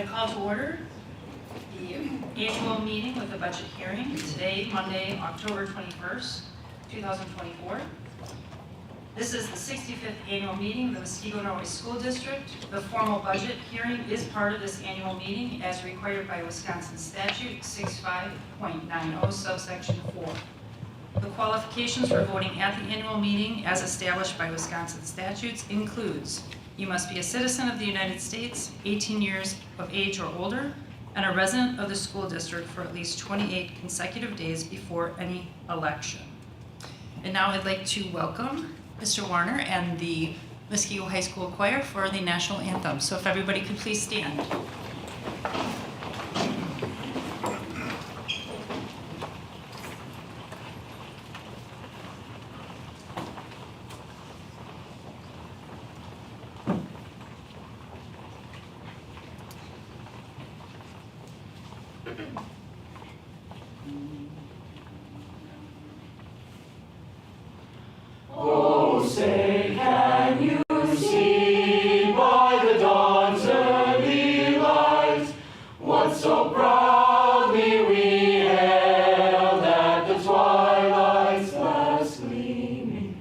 I call to order the annual meeting with the budget hearing today, Monday, October 21st, 2024. This is the 65th annual meeting of the Muskego Norway School District. The formal budget hearing is part of this annual meeting as required by Wisconsin Statute 65.90 subsection 4. The qualifications for voting at the annual meeting as established by Wisconsin statutes includes you must be a citizen of the United States, 18 years of age or older, and a resident of the school district for at least 28 consecutive days before any election. And now I'd like to welcome Mr. Warner and the Muskego High School Choir for the national anthem. So if everybody could please stand. Oh, say, can you see by the dawn's early light what so proudly we hailed at the twilight's last gleaming,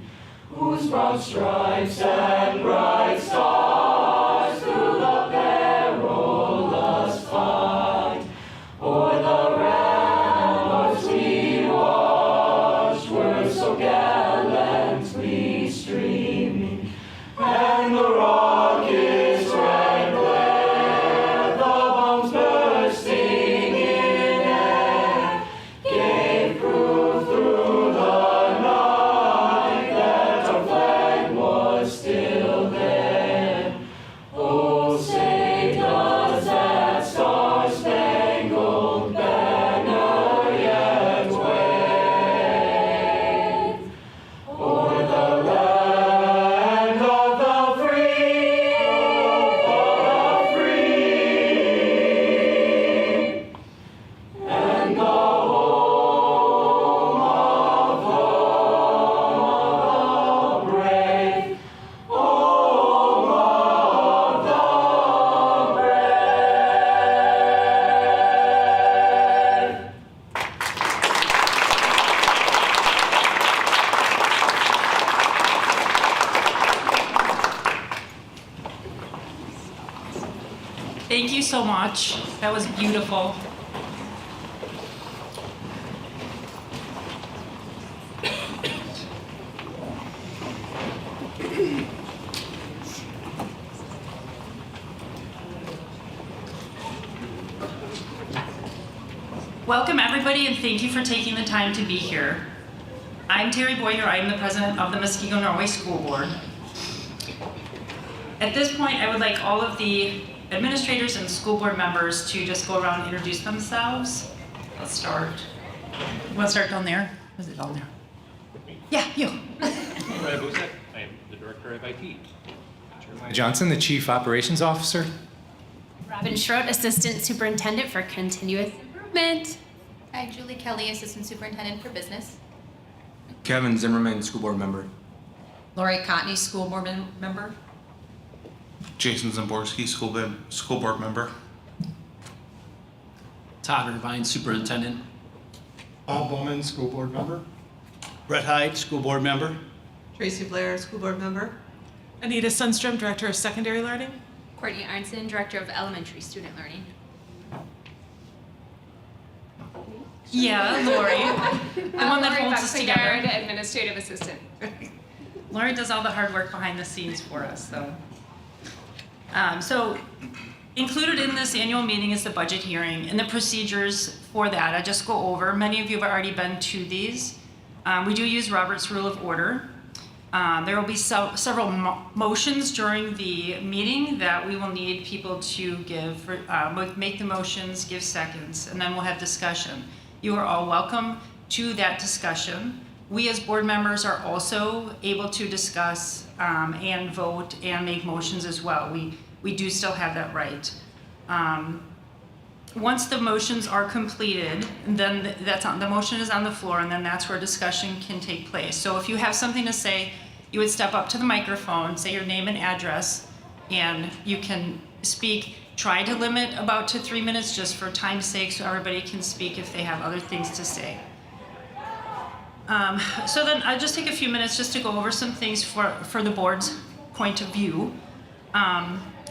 whose broad stripes and bright stars through the perilous fight o'er the ramparts we watched were so gallantly streaming, and the rocket's red glare, the bombs bursting in air, gave proof through the night that our flag was still there. Oh, say does that star-spangled banner yet wave o'er the land of the free, and the home of the brave, home of the brave. Thank you so much. That was beautiful. Welcome everybody and thank you for taking the time to be here. I'm Terry Boyer, I'm the president of the Muskego Norway School Board. At this point, I would like all of the administrators and school board members to just go around and introduce themselves. Let's start. You want to start down there? Was it down there? Yeah, you. Brad Buzek, I am the Director of IT. Johnson, the Chief Operations Officer. Robin Schrodt, Assistant Superintendent for Continuous Improvement. Hi, Julie Kelly, Assistant Superintendent for Business. Kevin Zimmerman, school board member. Lori Cotney, school board member. Jason Zamborski, school board member. Todd Irvine, Superintendent. Bob Bowman, school board member. Brett Hyde, school board member. Tracy Blair, school board member. Anita Sundstrom, Director of Secondary Learning. Courtney Arnson, Director of Elementary Student Learning. Yeah, Lori. The one that holds us together. Administrative Assistant. Lori does all the hard work behind the scenes for us, though. So included in this annual meeting is the budget hearing and the procedures for that. I just go over. Many of you have already been to these. We do use Robert's Rule of Order. There will be several motions during the meeting that we will need people to give, make the motions, give seconds, and then we'll have discussion. You are all welcome to that discussion. We as board members are also able to discuss and vote and make motions as well. We do still have that right. Once the motions are completed, then the motion is on the floor, and then that's where discussion can take place. So if you have something to say, you would step up to the microphone, say your name and address, and you can speak. try to limit about to 3 minutes just for time's sake so everybody can speak if they have other things to say. So then I'll just take a few minutes just to go over some things for the board's point of view.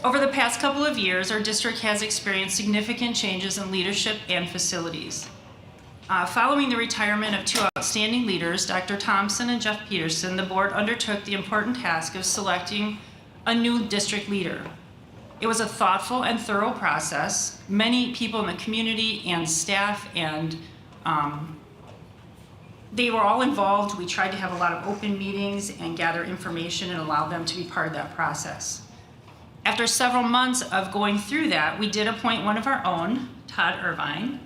Over the past couple of years, our district has experienced significant changes in leadership and facilities. Following the retirement of two outstanding leaders, Dr. Thompson and Jeff Peterson, the board undertook the important task of selecting a new district leader. It was a thoughtful and thorough process. Many people in the community and staff and they were all involved. We tried to have a lot of open meetings and gather information and allow them to be part of that process. After several months of going through that, we did appoint one of our own, Todd Irvine.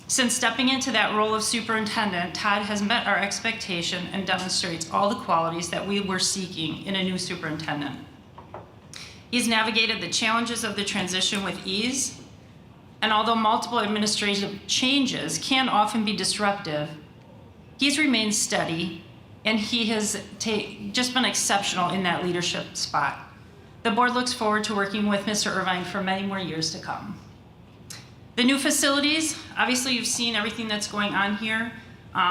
Since stepping into that role of superintendent, Todd has met our expectation and demonstrates all the qualities that we were seeking in a new superintendent. He's navigated the challenges of the transition with ease, and although multiple administrative changes can often be disruptive, he's remained steady, and he has just been exceptional in that leadership spot. The board looks forward to working with Mr. Irvine for many more years to come. The new facilities, obviously you've seen everything that's going on here.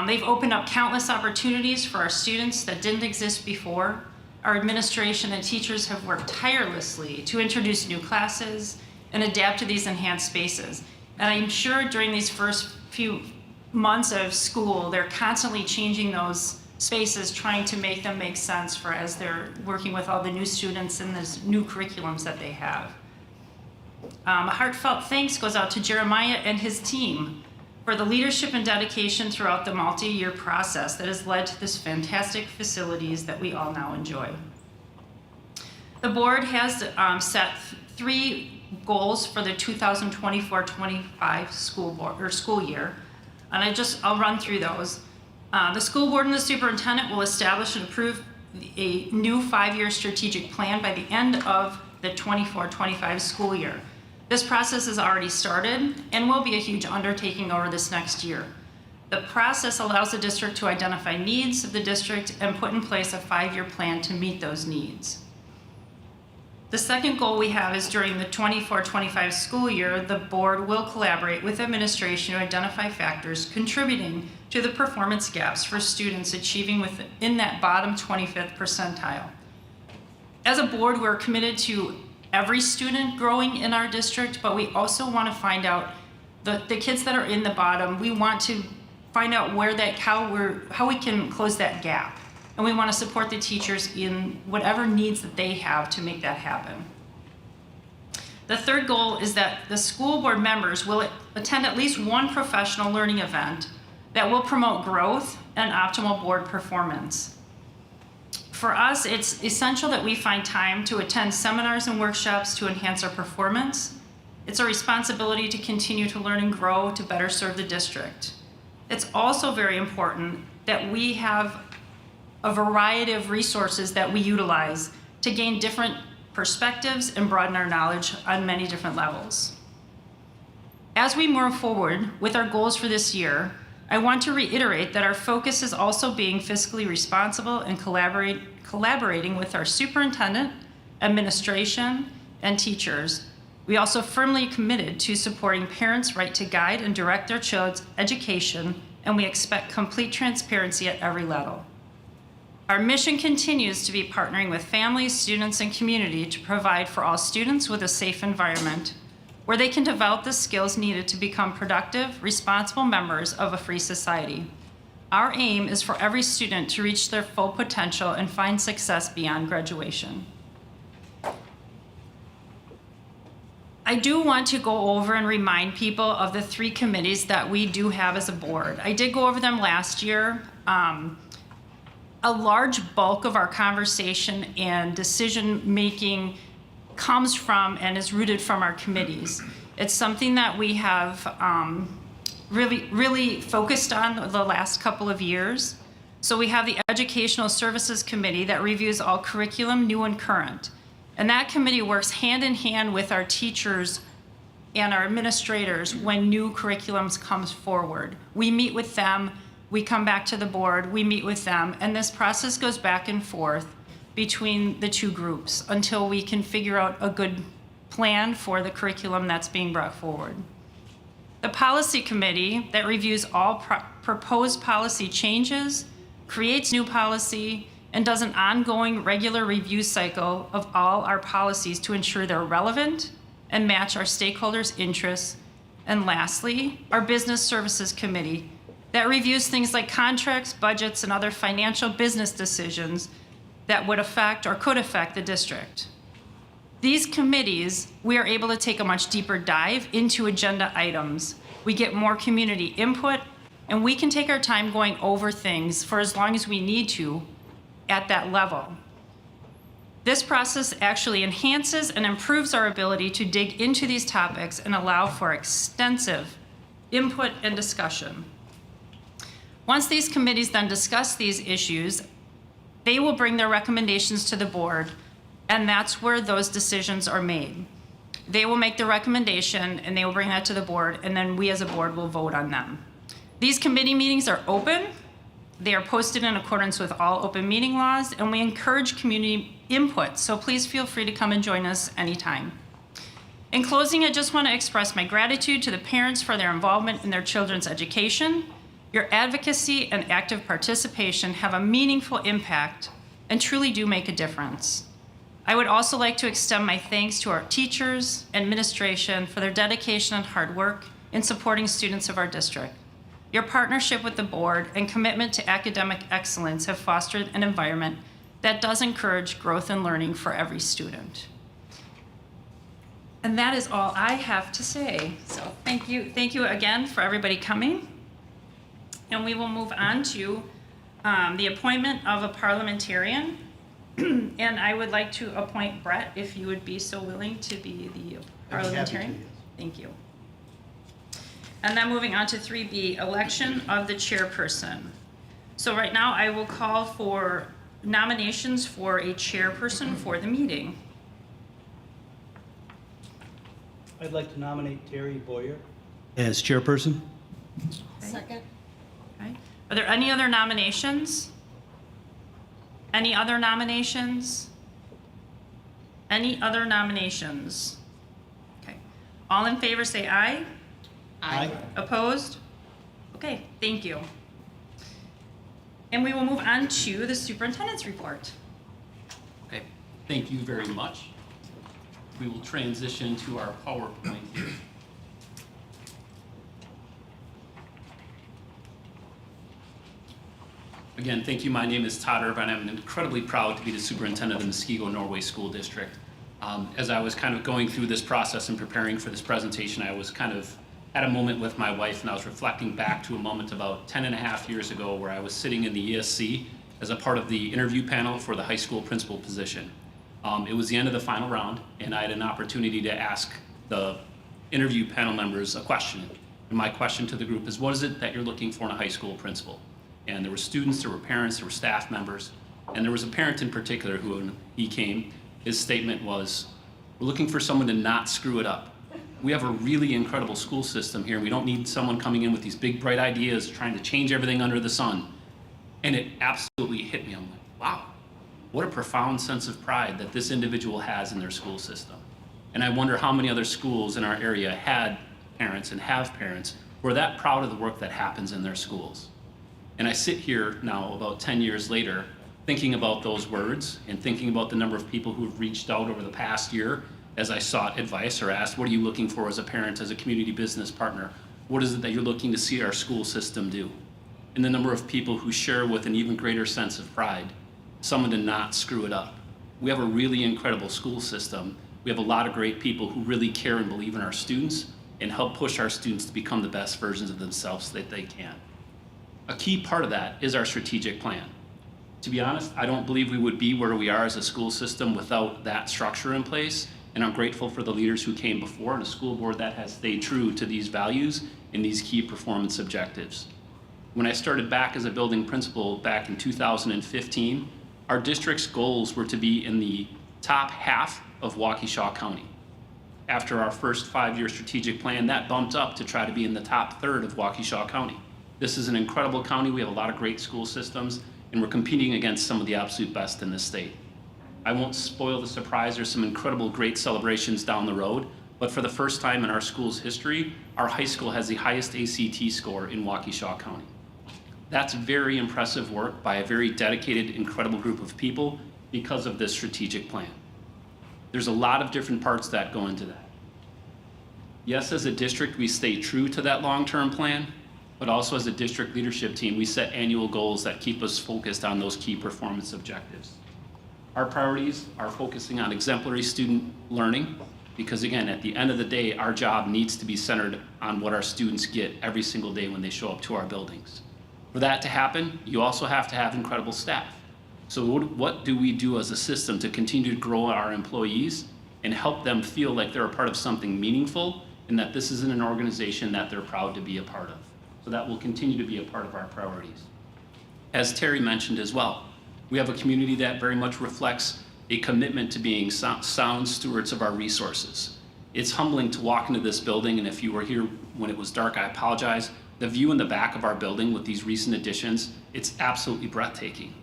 They've opened up countless opportunities for our students that didn't exist before. Our administration and teachers have worked tirelessly to introduce new classes and adapt to these enhanced spaces. And I'm sure during these first few months of school, they're constantly changing those spaces, trying to make them make sense for as they're working with all the new students and the new curriculums that they have. A heartfelt thanks goes out to Jeremiah and his team for the leadership and dedication throughout the multi-year process that has led to this fantastic facilities that we all now enjoy. The board has set 3 goals for the 2024-25 school year, and I'll run through those. The school board and the superintendent will establish and approve a new 5-year strategic plan by the end of the 24-25 school year. This process has already started and will be a huge undertaking over this next year. The process allows the district to identify needs of the district and put in place a 5-year plan to meet those needs. The second goal we have is during the 24-25 school year, the board will collaborate with administration to identify factors contributing to the performance gaps for students achieving within that bottom 25th percentile. As a board, we're committed to every student growing in our district, but we also want to find out the kids that are in the bottom. We want to find out how we can close that gap. And we want to support the teachers in whatever needs that they have to make that happen. The third goal is that the school board members will attend at least one professional learning event that will promote growth and optimal board performance. For us, it's essential that we find time to attend seminars and workshops to enhance our performance. It's our responsibility to continue to learn and grow to better serve the district. It's also very important that we have a variety of resources that we utilize to gain different perspectives and broaden our knowledge on many different levels. As we move forward with our goals for this year, I want to reiterate that our focus is also being fiscally responsible and collaborating with our superintendent, administration, and teachers. We also firmly committed to supporting parents' right to guide and direct their children's education, and we expect complete transparency at every level. Our mission continues to be partnering with families, students, and community to provide for all students with a safe environment where they can develop the skills needed to become productive, responsible members of a free society. Our aim is for every student to reach their full potential and find success beyond graduation. I do want to go over and remind people of the 3 committees that we do have as a board. I did go over them last year. A large bulk of our conversation and decision-making comes from and is rooted from our committees. It's something that we have really focused on the last couple of years. So we have the Educational Services Committee that reviews all curriculum, new and current. And that committee works hand in hand with our teachers and our administrators when new curriculums comes forward. We meet with them, we come back to the board, we meet with them, and this process goes back and forth between the 2 groups until we can figure out a good plan for the curriculum that's being brought forward. The policy committee that reviews all proposed policy changes, creates new policy, and does an ongoing regular review cycle of all our policies to ensure they're relevant and match our stakeholders' interests. And lastly, our business services committee that reviews things like contracts, budgets, and other financial business decisions that would affect or could affect the district. These committees, we are able to take a much deeper dive into agenda items. We get more community input, and we can take our time going over things for as long as we need to at that level. This process actually enhances and improves our ability to dig into these topics and allow for extensive input and discussion. Once these committees then discuss these issues, they will bring their recommendations to the board, and that's where those decisions are made. They will make the recommendation and they will bring that to the board, and then we as a board will vote on them. These committee meetings are open. They are posted in accordance with all open meeting laws, and we encourage community input, so please feel free to come and join us anytime. In closing, I just want to express my gratitude to the parents for their involvement in their children's education. Your advocacy and active participation have a meaningful impact and truly do make a difference. I would also like to extend my thanks to our teachers and administration for their dedication and hard work in supporting students of our district. Your partnership with the board and commitment to academic excellence have fostered an environment that does encourage growth and learning for every student. And that is all I have to say. So thank you again for everybody coming. And we will move on to the appointment of a parliamentarian. And I would like to appoint Brett, if you would be so willing to be the parliamentarian. I'd be happy to, yes. Thank you. And then moving on to 3B, election of the chairperson. So right now I will call for nominations for a chairperson for the meeting. I'd like to nominate Terry Boyer as chairperson. Second. Okay. Are there any other nominations? Any other nominations? Any other nominations? Okay. All in favor say aye. Aye. Opposed? Okay, thank you. And we will move on to the superintendent's report. Okay, thank you very much. We will transition to our PowerPoint here. Again, thank you. My name is Todd Irvine. I'm incredibly proud to be the superintendent of the Muskego-Norway School District. As I was kind of going through this process and preparing for this presentation, I was kind of at a moment with my wife, and I was reflecting back to a moment about 10 and a half years ago where I was sitting in the ESC as a part of the interview panel for the high school principal position. It was the end of the final round, and I had an opportunity to ask the interview panel members a question. And my question to the group is, what is it that you're looking for in a high school principal? And there were students, there were parents, there were staff members, and there was a parent in particular who, when he came, his statement was, we're looking for someone to not screw it up. We have a really incredible school system here, and we don't need someone coming in with these big, bright ideas, trying to change everything under the sun. And it absolutely hit me. I'm like, wow, what a profound sense of pride that this individual has in their school system. And I wonder how many other schools in our area had parents and have parents who are that proud of the work that happens in their schools. And I sit here now, about 10 years later, thinking about those words and thinking about the number of people who have reached out over the past year as I sought advice or asked, what are you looking for as a parent, as a community business partner? What is it that you're looking to see our school system do? And the number of people who share with an even greater sense of pride, someone to not screw it up. We have a really incredible school system. We have a lot of great people who really care and believe in our students and help push our students to become the best versions of themselves that they can. A key part of that is our strategic plan. To be honest, I don't believe we would be where we are as a school system without that structure in place, and I'm grateful for the leaders who came before and a school board that has stayed true to these values and these key performance objectives. When I started back as a building principal back in 2015, our district's goals were to be in the top half of Waukesha County. After our first 5-year strategic plan, that bumped up to try to be in the top third of Waukesha County. This is an incredible county. We have a lot of great school systems, and we're competing against some of the absolute best in this state. I won't spoil the surprise. There's some incredible, great celebrations down the road. But for the first time in our school's history, our high school has the highest ACT score in Waukesha County. That's very impressive work by a very dedicated, incredible group of people because of this strategic plan. There's a lot of different parts that go into that. Yes, as a district, we stay true to that long-term plan, but also as a district leadership team, we set annual goals that keep us focused on those key performance objectives. Our priorities are focusing on exemplary student learning, because again, at the end of the day, our job needs to be centered on what our students get every single day when they show up to our buildings. For that to happen, you also have to have incredible staff. So what do we do as a system to continue to grow our employees and help them feel like they're a part of something meaningful and that this isn't an organization that they're proud to be a part of? So that will continue to be a part of our priorities. As Terry mentioned as well, we have a community that very much reflects a commitment to being sound stewards of our resources. It's humbling to walk into this building, and if you were here when it was dark, I apologize. The view in the back of our building with these recent additions, it's absolutely breathtaking.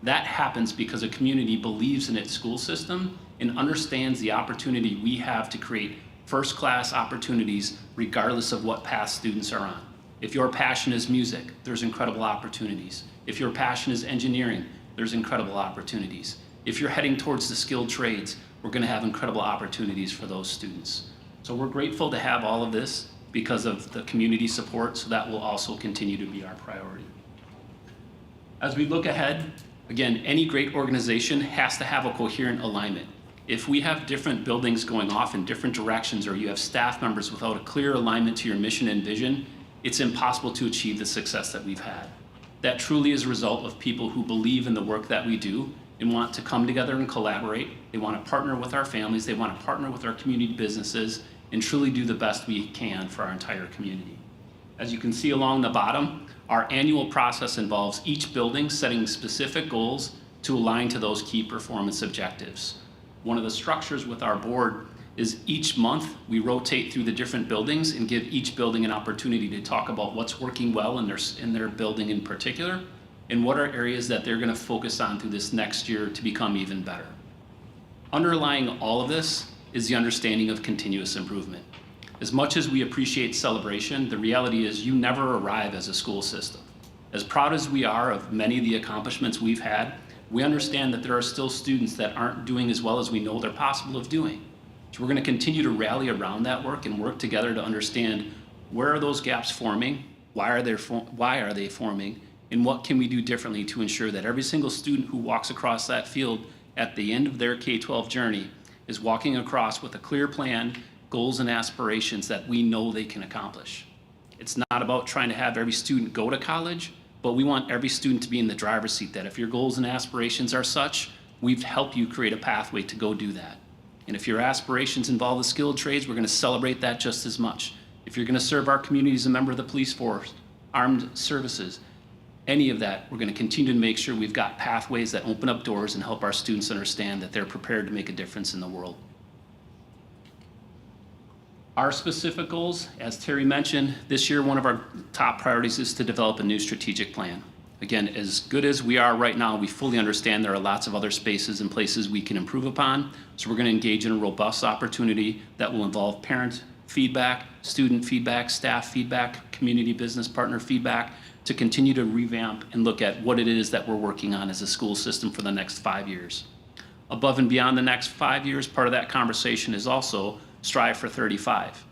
That happens because a community believes in its school system and understands the opportunity we have to create first-class opportunities regardless of what path students are on. If your passion is music, there's incredible opportunities. If your passion is engineering, there's incredible opportunities. If you're heading towards the skilled trades, we're going to have incredible opportunities for those students. So we're grateful to have all of this because of the community support, so that will also continue to be our priority. As we look ahead, again, any great organization has to have a coherent alignment. If we have different buildings going off in different directions, or you have staff members without a clear alignment to your mission and vision, it's impossible to achieve the success that we've had. That truly is a result of people who believe in the work that we do and want to come together and collaborate. They want to partner with our families, they want to partner with our community businesses, and truly do the best we can for our entire community. As you can see along the bottom, our annual process involves each building setting specific goals to align to those key performance objectives. One of the structures with our board is each month we rotate through the different buildings and give each building an opportunity to talk about what's working well in their building in particular, and what are areas that they're going to focus on through this next year to become even better. Underlying all of this is the understanding of continuous improvement. As much as we appreciate celebration, the reality is you never arrive as a school system. As proud as we are of many of the accomplishments we've had, we understand that there are still students that aren't doing as well as we know they're possible of doing. So we're going to continue to rally around that work and work together to understand where are those gaps forming, why are they forming, and what can we do differently to ensure that every single student who walks across that field at the end of their K-12 journey is walking across with a clear plan, goals and aspirations that we know they can accomplish. It's not about trying to have every student go to college, but we want every student to be in the driver's seat, that if your goals and aspirations are such, we've helped you create a pathway to go do that. And if your aspirations involve the skilled trades, we're going to celebrate that just as much. If you're going to serve our community as a member of the police force, armed services, any of that, we're going to continue to make sure we've got pathways that open up doors and help our students understand that they're prepared to make a difference in the world. Our specific goals, as Terry mentioned, this year one of our top priorities is to develop a new strategic plan. Again, as good as we are right now, we fully understand there are lots of other spaces and places we can improve upon. So we're going to engage in a robust opportunity that will involve parent feedback, student feedback, staff feedback, community business partner feedback, to continue to revamp and look at what it is that we're working on as a school system for the next 5 years. Above and beyond the next 5 years, part of that conversation is also strive for 35.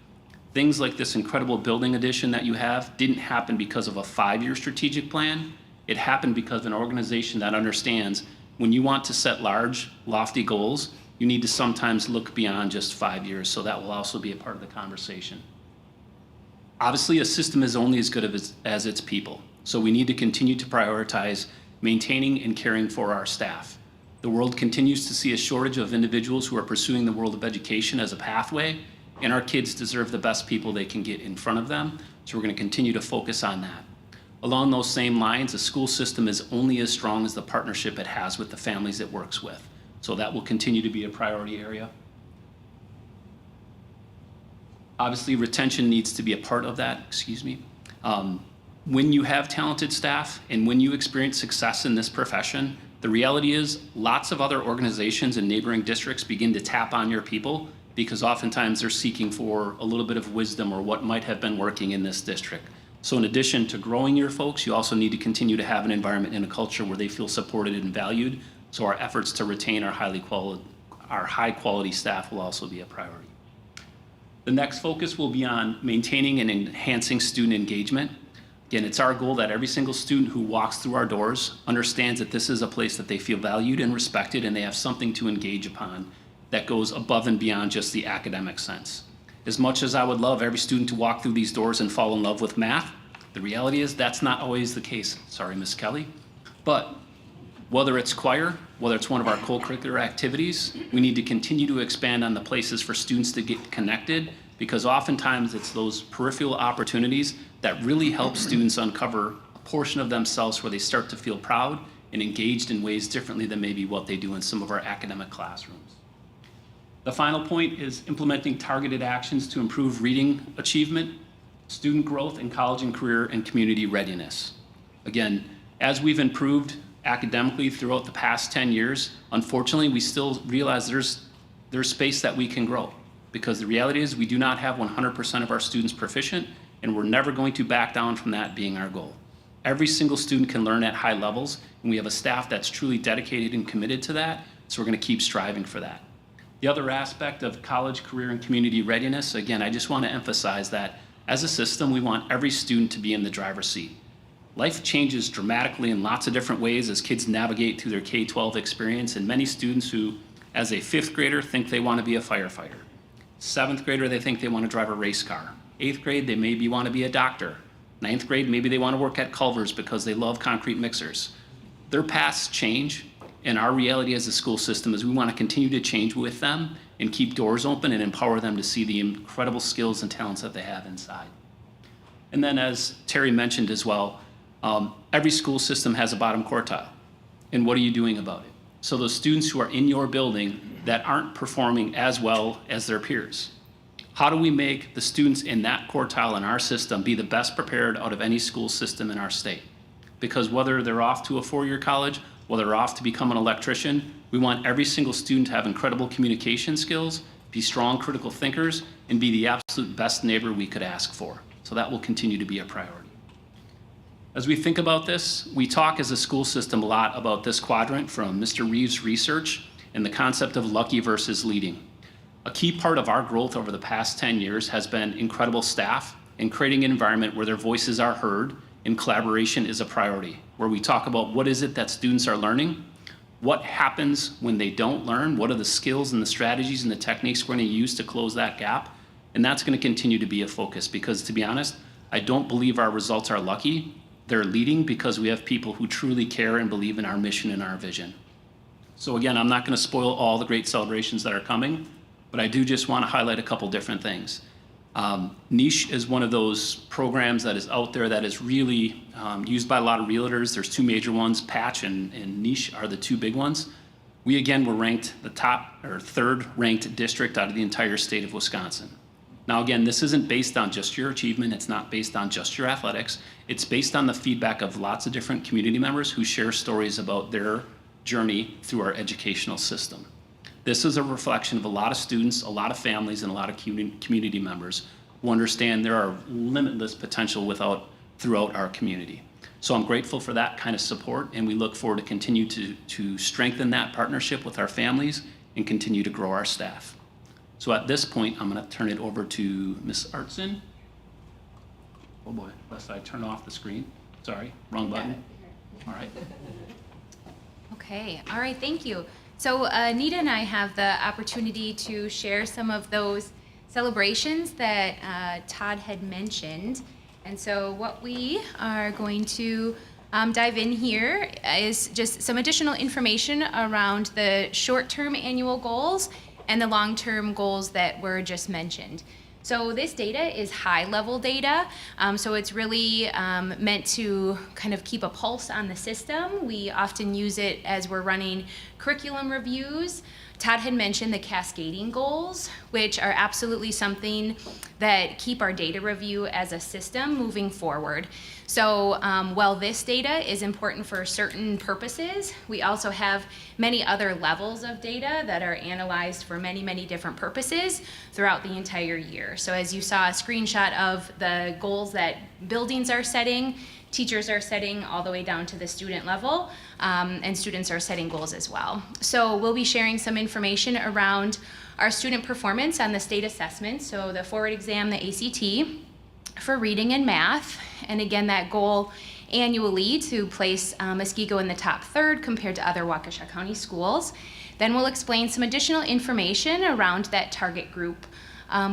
Things like this incredible building addition that you have didn't happen because of a 5-year strategic plan. It happened because of an organization that understands when you want to set large, lofty goals, you need to sometimes look beyond just 5 years, so that will also be a part of the conversation. Obviously, a system is only as good as its people, so we need to continue to prioritize maintaining and caring for our staff. The world continues to see a shortage of individuals who are pursuing the world of education as a pathway, and our kids deserve the best people they can get in front of them, so we're going to continue to focus on that. Along those same lines, a school system is only as strong as the partnership it has with the families it works with, so that will continue to be a priority area. Obviously, retention needs to be a part of that, When you have talented staff and when you experience success in this profession, The reality is lots of other organizations and neighboring districts begin to tap on your people because oftentimes they're seeking for a little bit of wisdom or what might have been working in this district. So in addition to growing your folks, you also need to continue to have an environment and a culture where they feel supported and valued. So our efforts to retain our high quality staff will also be a priority. The next focus will be on maintaining and enhancing student engagement. Again, it's our goal that every single student who walks through our doors understands that this is a place that they feel valued and respected and they have something to engage upon that goes above and beyond just the academic sense. As much as I would love every student to walk through these doors and fall in love with math, the reality is that's not always the case. Sorry, Miss Kelly. But whether it's choir, whether it's one of our co-curricular activities, we need to continue to expand on the places for students to get connected because oftentimes it's those peripheral opportunities that really help students uncover a portion of themselves where they start to feel proud and engaged in ways differently than maybe what they do in some of our academic classrooms. The final point is implementing targeted actions to improve reading achievement, student growth, and college and career and community readiness. Again, as we've improved academically throughout the past 10 years, unfortunately, we still realize there's space that we can grow because the reality is we do not have 100% of our students proficient, and we're never going to back down from that being our goal. Every single student can learn at high levels, and we have a staff that's truly dedicated and committed to that, so we're going to keep striving for that. The other aspect of college, career, and community readiness, again, I just want to emphasize that as a system, we want every student to be in the driver's seat. Life changes dramatically in lots of different ways as kids navigate through their K-12 experience, and many students who, as a 5th grader, think they want to be a firefighter. 7th grader, they think they want to drive a race car. 8th grade, they maybe want to be a doctor. 9th grade, maybe they want to work at Culver's because they love concrete mixers. Their paths change, and our reality as a school system is we want to continue to change with them and keep doors open and empower them to see the incredible skills and talents that they have inside. And then as Terry mentioned as well, every school system has a bottom quartile. And what are you doing about it? So those students who are in your building that aren't performing as well as their peers, how do we make the students in that quartile in our system be the best prepared out of any school system in our state? Because whether they're off to a 4-year college, whether they're off to become an electrician, we want every single student to have incredible communication skills, be strong critical thinkers, and be the absolute best neighbor we could ask for. So that will continue to be a priority. As we think about this, we talk as a school system a lot about this quadrant from Mr. Reeves' research and the concept of lucky versus leading. A key part of our growth over the past 10 years has been incredible staff and creating an environment where their voices are heard and collaboration is a priority, where we talk about what is it that students are learning, what happens when they don't learn, what are the skills and the strategies and the techniques we're going to use to close that gap, and that's going to continue to be a focus because, to be honest, I don't believe our results are lucky. They're leading because we have people who truly care and believe in our mission and our vision. So again, I'm not going to spoil all the great celebrations that are coming, but I do just want to highlight a couple different things. Niche is one of those programs that is out there that is really used by a lot of realtors. There's 2 major ones, Patch and Niche are the 2 big ones. We again were ranked the top or 3rd ranked district out of the entire state of Wisconsin. Now again, this isn't based on just your achievement, it's not based on just your athletics, it's based on the feedback of lots of different community members who share stories about their journey through our educational system. This is a reflection of a lot of students, a lot of families, and a lot of community members who understand there are limitless potential throughout our community. So I'm grateful for that kind of support, and we look forward to continue to strengthen that partnership with our families and continue to grow our staff. So at this point, I'm going to turn it over to Ms. Artson. Oh boy, lest I turn off the screen. Sorry, wrong button. All right. Okay, all right, thank you. So Nita and I have the opportunity to share some of those celebrations that Todd had mentioned. And so what we are going to dive in here is just some additional information around the short-term annual goals and the long-term goals that were just mentioned. So this data is high-level data, so it's really meant to kind of keep a pulse on the system. We often use it as we're running curriculum reviews. Todd had mentioned the cascading goals, which are absolutely something that keep our data review as a system moving forward. So while this data is important for certain purposes, we also have many other levels of data that are analyzed for many, many different purposes throughout the entire year. So as you saw a screenshot of the goals that buildings are setting, teachers are setting all the way down to the student level, and students are setting goals as well. So we'll be sharing some information around our student performance on the state assessment, so the forward exam, the ACT, for reading and math, and again, that goal annually to place Muskego in the top third compared to other Waukesha County schools. Then we'll explain some additional information around that target group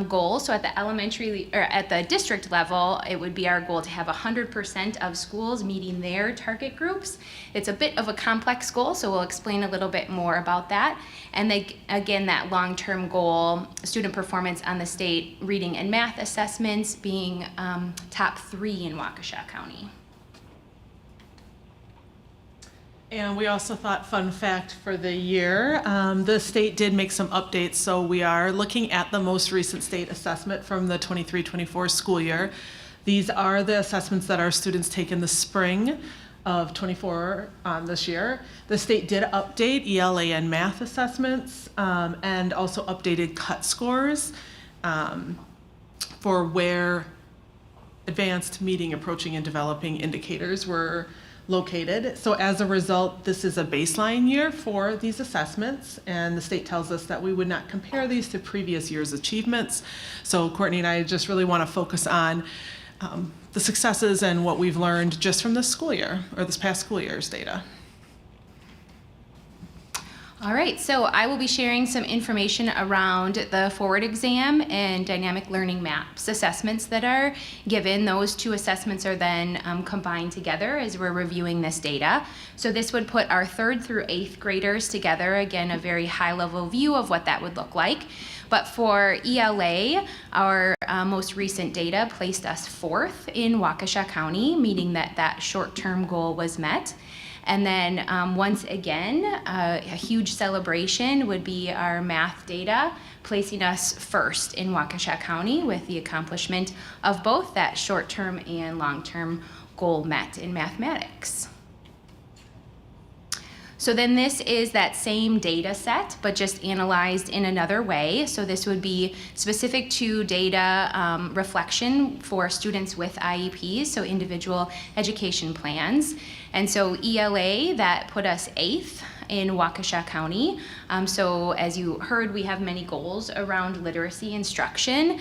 goal. So at the elementary or at the district level, it would be our goal to have 100% of schools meeting their target groups. It's a bit of a complex goal, so we'll explain a little bit more about that. And then again, that long-term goal, student performance on the state reading and math assessments being top 3 in Waukesha County. And we also thought, fun fact for the year, the state did make some updates, so we are looking at the most recent state assessment from the 23-24 school year. These are the assessments that our students take in the spring of 24 this year. The state did update ELA and math assessments and also updated cut scores for where advanced, meeting, approaching, and developing indicators were located. So as a result, this is a baseline year for these assessments, and the state tells us that we would not compare these to previous year's achievements. So Courtney and I just really want to focus on the successes and what we've learned just from this school year, or this past school year's data. All right, so I will be sharing some information around the forward exam and dynamic learning maps assessments that are given. Those two assessments are then combined together as we're reviewing this data. So this would put our 3rd through 8th graders together, again, a very high level view of what that would look like. But for ELA, our most recent data placed us 4th in Waukesha County, meaning that that short-term goal was met. And then once again, a huge celebration would be our math data, placing us 1st in Waukesha County with the accomplishment of both that short-term and long-term goal met in mathematics. So then this is that same data set, but just analyzed in another way. So this would be specific to data reflection for students with IEPs, so individual education plans. And so ELA, that put us 8th in Waukesha County. So as you heard, we have many goals around literacy instruction,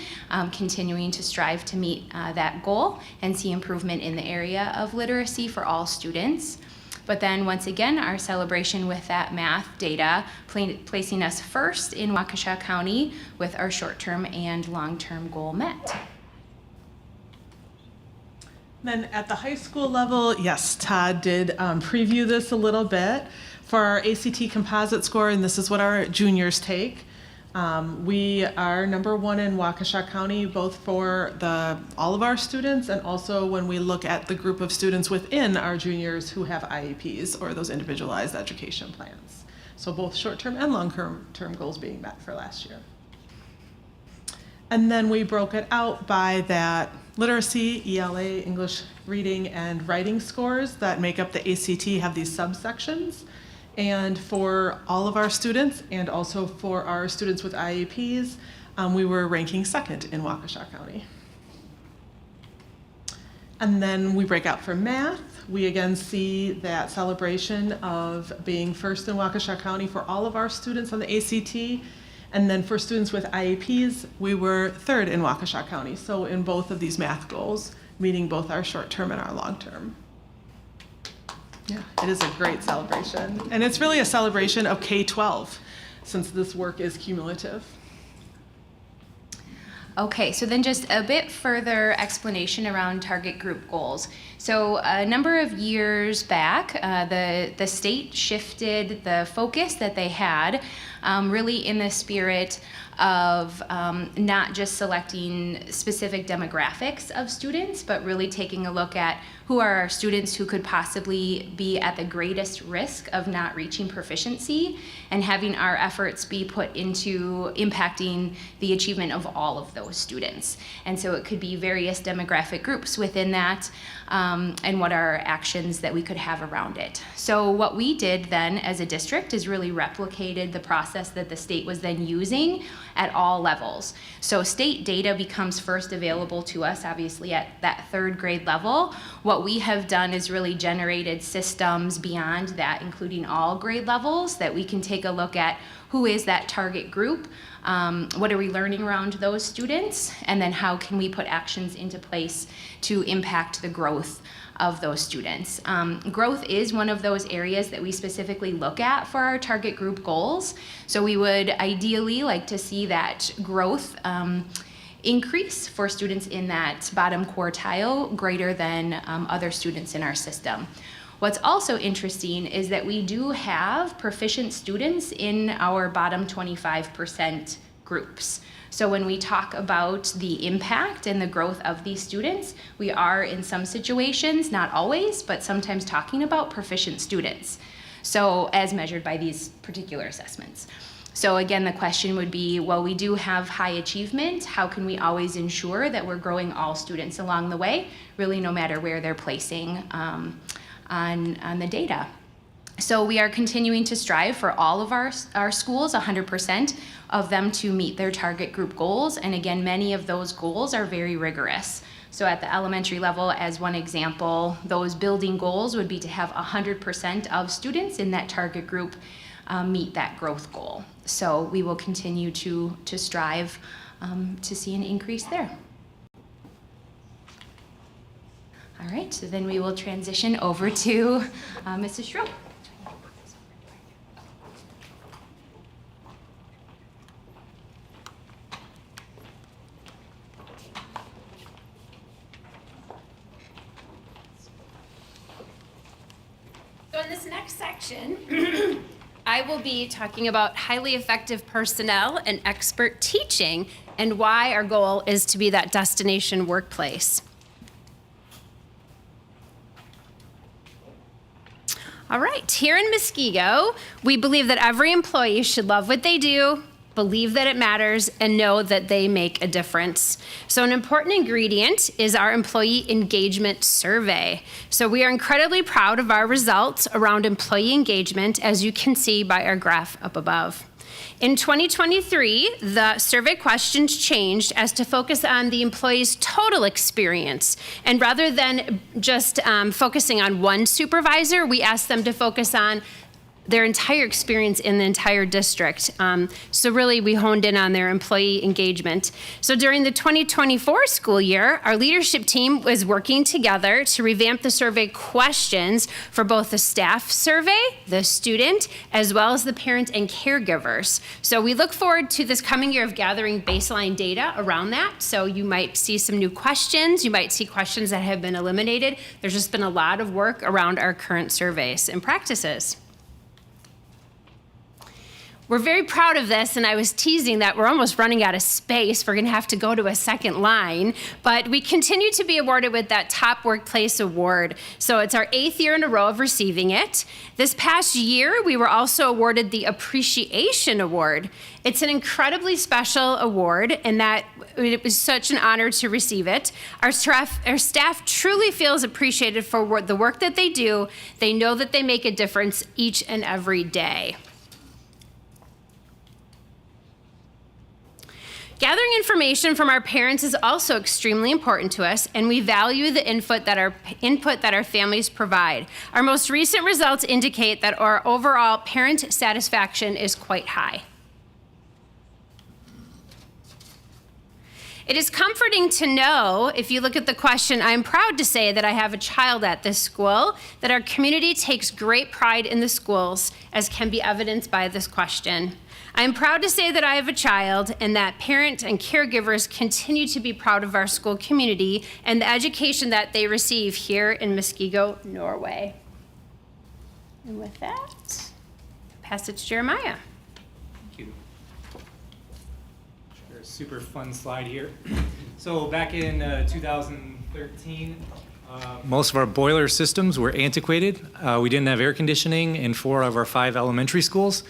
continuing to strive to meet that goal and see improvement in the area of literacy for all students. But then once again, our celebration with that math data, placing us 1st in Waukesha County with our short-term and long-term goal met. Then at the high school level, yes, Todd did preview this a little bit. For our ACT composite score, and this is what our juniors take, we are number 1 in Waukesha County, both for all of our students and also when we look at the group of students within our juniors who have IEPs or those individualized education plans. So both short-term and long-term goals being met for last year. And then we broke it out by that literacy, ELA, English reading and writing scores that make up the ACT have these subsections. And for all of our students and also for our students with IEPs, we were ranking 2nd in Waukesha County. And then we break out for math. We again see that celebration of being 1st in Waukesha County for all of our students on the ACT. And then for students with IEPs, we were 3rd in Waukesha County. So in both of these math goals, meeting both our short-term and our long-term. Yeah, it is a great celebration. And it's really a celebration of K-12, since this work is cumulative. Okay, so then just a bit further explanation around target group goals. So a number of years back, the state shifted the focus that they had really in the spirit of not just selecting specific demographics of students, but really taking a look at who are our students who could possibly be at the greatest risk of not reaching proficiency, and having our efforts be put into impacting the achievement of all of those students. And so it could be various demographic groups within that, and what are actions that we could have around it. So what we did then as a district is really replicated the process that the state was then using at all levels. So state data becomes first available to us, obviously, at that third grade level. What we have done is really generated systems beyond that, including all grade levels, that we can take a look at who is that target group, what are we learning around those students, and then how can we put actions into place to impact the growth of those students. Growth is one of those areas that we specifically look at for our target group goals. So we would ideally like to see that growth increase for students in that bottom quartile greater than other students in our system. What's also interesting is that we do have proficient students in our bottom 25% groups. So when we talk about the impact and the growth of these students, we are in some situations, not always, but sometimes talking about proficient students. So as measured by these particular assessments. So again, the question would be, well, we do have high achievement. How can we always ensure that we're growing all students along the way, really no matter where they're placing on the data? So we are continuing to strive for all of our schools, 100% of them, to meet their target group goals. And again, many of those goals are very rigorous. So at the elementary level, as one example, those building goals would be to have 100% of students in that target group meet that growth goal. So we will continue to strive to see an increase there. All right, so then we will transition over to Mrs. Schroep. So in this next section, I will be talking about highly effective personnel and expert teaching and why our goal is to be that destination workplace. All right, here in Muskego, we believe that every employee should love what they do, believe that it matters, and know that they make a difference. So an important ingredient is our employee engagement survey. So we are incredibly proud of our results around employee engagement, as you can see by our graph up above. In 2023, the survey questions changed as to focus on the employee's total experience. And rather than just focusing on one supervisor, we asked them to focus on their entire experience in the entire district. So really, we honed in on their employee engagement. So during the 2024 school year, our leadership team was working together to revamp the survey questions for both the staff survey, the student, as well as the parent and caregivers. So we look forward to this coming year of gathering baseline data around that. So you might see some new questions. You might see questions that have been eliminated. There's just been a lot of work around our current surveys and practices. We're very proud of this, and I was teasing that we're almost running out of space. We're going to have to go to a second line, but we continue to be awarded with that Top Workplace Award. So it's our 8th year in a row of receiving it. This past year, we were also awarded the Appreciation Award. It's an incredibly special award, and that it was such an honor to receive it. Our staff truly feels appreciated for the work that they do. They know that they make a difference each and every day. Gathering information from our parents is also extremely important to us, and we value the input that our families provide. Our most recent results indicate that our overall parent satisfaction is quite high. It is comforting to know, if you look at the question, I'm proud to say that I have a child at this school, that our community takes great pride in the schools, as can be evidenced by this question. I'm proud to say that I have a child, and that parents and caregivers continue to be proud of our school community and the education that they receive here in Muskego, Norway. And with that, pass it to Jeremiah. Thank you. Sure, super fun slide here. So back in 2013, Most of our boiler systems were antiquated. We didn't have air conditioning in 4 of our 5 elementary schools.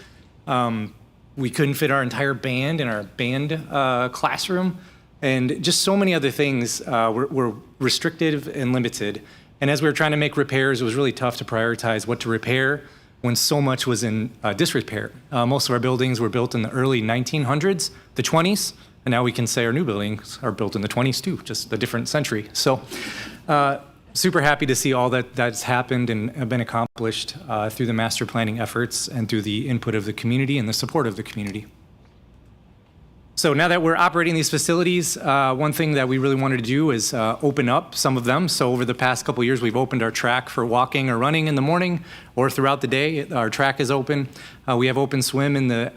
We couldn't fit our entire band in our band classroom. And just so many other things were restrictive and limited. And as we were trying to make repairs, it was really tough to prioritize what to repair when so much was in disrepair. Most of our buildings were built in the early 1900s, the 20s, and now we can say our new buildings are built in the 20s too, just a different century. So super happy to see all that's happened and have been accomplished through the master planning efforts and through the input of the community and the support of the community. So now that we're operating these facilities, one thing that we really wanted to do is open up some of them. So over the past couple of years, we've opened our track for walking or running in the morning or throughout the day. Our track is open. We have open swim in the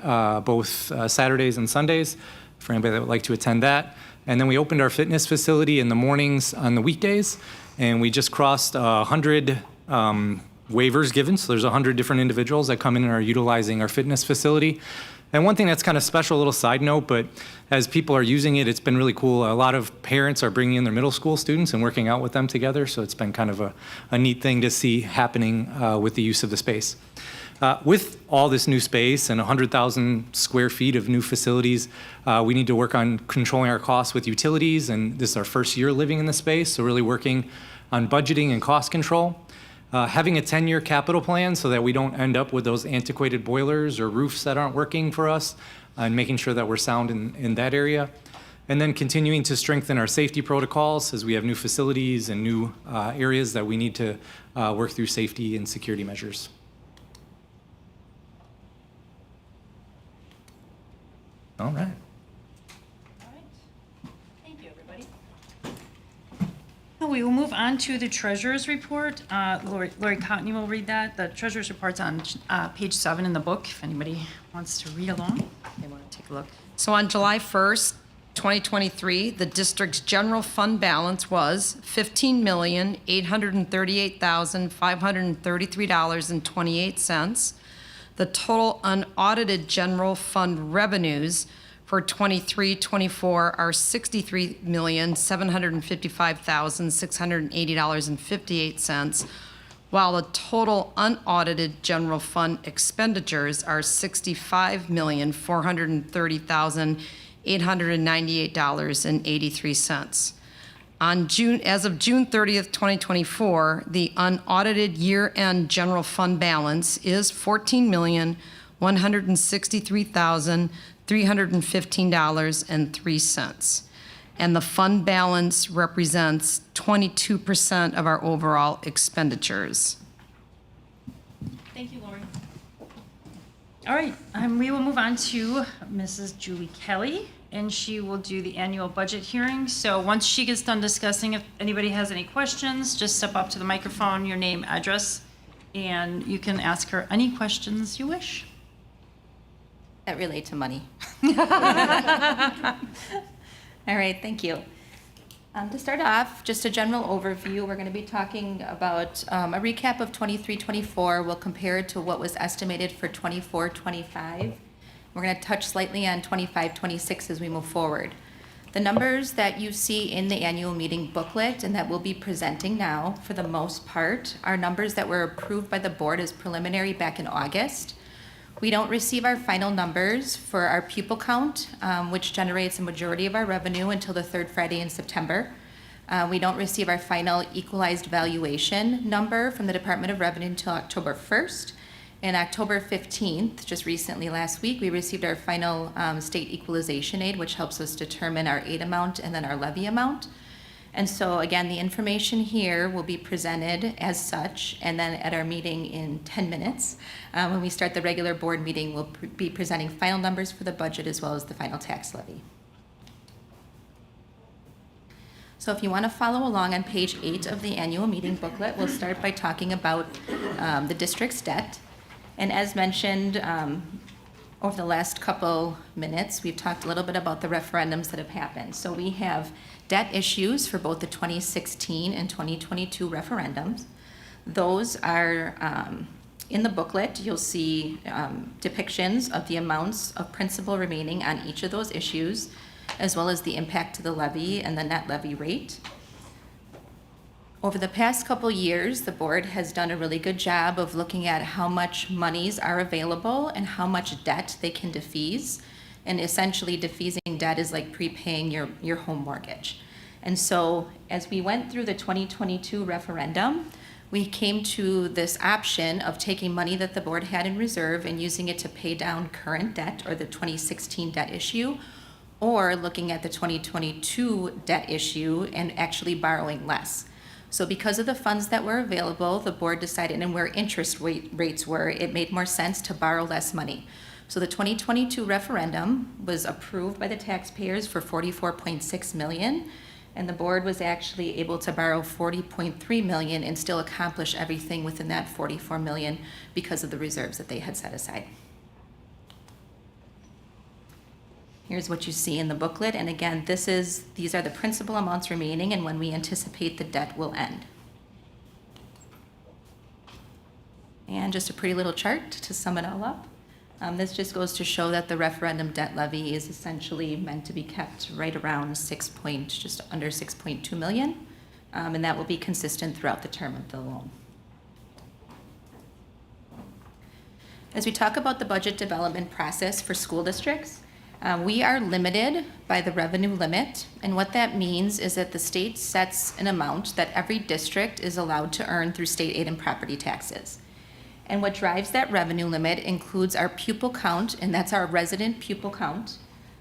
both Saturdays and Sundays for anybody that would like to attend that. And then we opened our fitness facility in the mornings on the weekdays. And we just crossed 100 waivers given. So there's 100 different individuals that come in and are utilizing our fitness facility. And one thing that's kind of special, a little side note, but as people are using it, it's been really cool. A lot of parents are bringing in their middle school students and working out with them together. So it's been kind of a neat thing to see happening with the use of the space. With all this new space and 100,000 square feet of new facilities, we need to work on controlling our costs with utilities. And this is our first year living in the space, so really working on budgeting and cost control. Having a 10-year capital plan so that we don't end up with those antiquated boilers or roofs that aren't working for us, and making sure that we're sound in that area. And then continuing to strengthen our safety protocols as we have new facilities and new areas that we need to work through safety and security measures. All right. Thank you, everybody. Now we will move on to the treasurer's report. Lori Cotney will read that. The treasurer's report's on page 7 in the book, if anybody wants to read along. They want to take a look. So on July 1st, 2023, the district's general fund balance was $15,838,533.28. The total unaudited general fund revenues for 23-24 are $63,755,680.58, while the total unaudited general fund expenditures are $65,430,898.83. As of June 30th, 2024, the unaudited year-end general fund balance is $14,163,315.03. And the fund balance represents 22% of our overall expenditures. Thank you, Lori. All right, we will move on to Mrs. Julie Kelly, and she will do the annual budget hearing. So once she gets done discussing, if anybody has any questions, just step up to the microphone, your name, address, and you can ask her any questions you wish. That relate to money. All right, thank you. To start off, just a general overview, we're going to be talking about a recap of 23-24. We'll compare it to what was estimated for 24-25. We're going to touch slightly on 25-26 as we move forward. The numbers that you see in the annual meeting booklet and that we'll be presenting now, for the most part, are numbers that were approved by the board as preliminary back in August. We don't receive our final numbers for our pupil count, which generates a majority of our revenue, until the third Friday in September. We don't receive our final equalized valuation number from the Department of Revenue until October 1st. And October 15th, just recently last week, we received our final state equalization aid, which helps us determine our aid amount and then our levy amount. And so again, the information here will be presented as such, and then at our meeting in 10 minutes, when we start the regular board meeting, we'll be presenting final numbers for the budget as well as the final tax levy. So if you want to follow along on page 8 of the annual meeting booklet, we'll start by talking about the district's debt. And as mentioned, over the last couple minutes, we've talked a little bit about the referendums that have happened. So we have debt issues for both the 2016 and 2022 referendums. Those are in the booklet. You'll see depictions of the amounts of principal remaining on each of those issues, as well as the impact to the levy and the net levy rate. Over the past couple years, the board has done a really good job of looking at how much monies are available and how much debt they can defease. And essentially, defeasing debt is like prepaying your home mortgage. And so, as we went through the 2022 referendum, we came to this option of taking money that the board had in reserve and using it to pay down current debt or the 2016 debt issue, or looking at the 2022 debt issue and actually borrowing less. So because of the funds that were available, the board decided, and where interest rates were, it made more sense to borrow less money. So the 2022 referendum was approved by the taxpayers for $44.6 million, and the board was actually able to borrow $40.3 million and still accomplish everything within that $44 million because of the reserves that they had set aside. Here's what you see in the booklet, and again, these are the principal amounts remaining and when we anticipate the debt will end. And just a pretty little chart to sum it all up. This just goes to show that the referendum debt levy is essentially meant to be kept right around just under 6.2 million, and that will be consistent throughout the term of the loan. As we talk about the budget development process for school districts, we are limited by the revenue limit, and what that means is that the state sets an amount that every district is allowed to earn through state aid and property taxes. And what drives that revenue limit includes our pupil count, and that's our resident pupil count,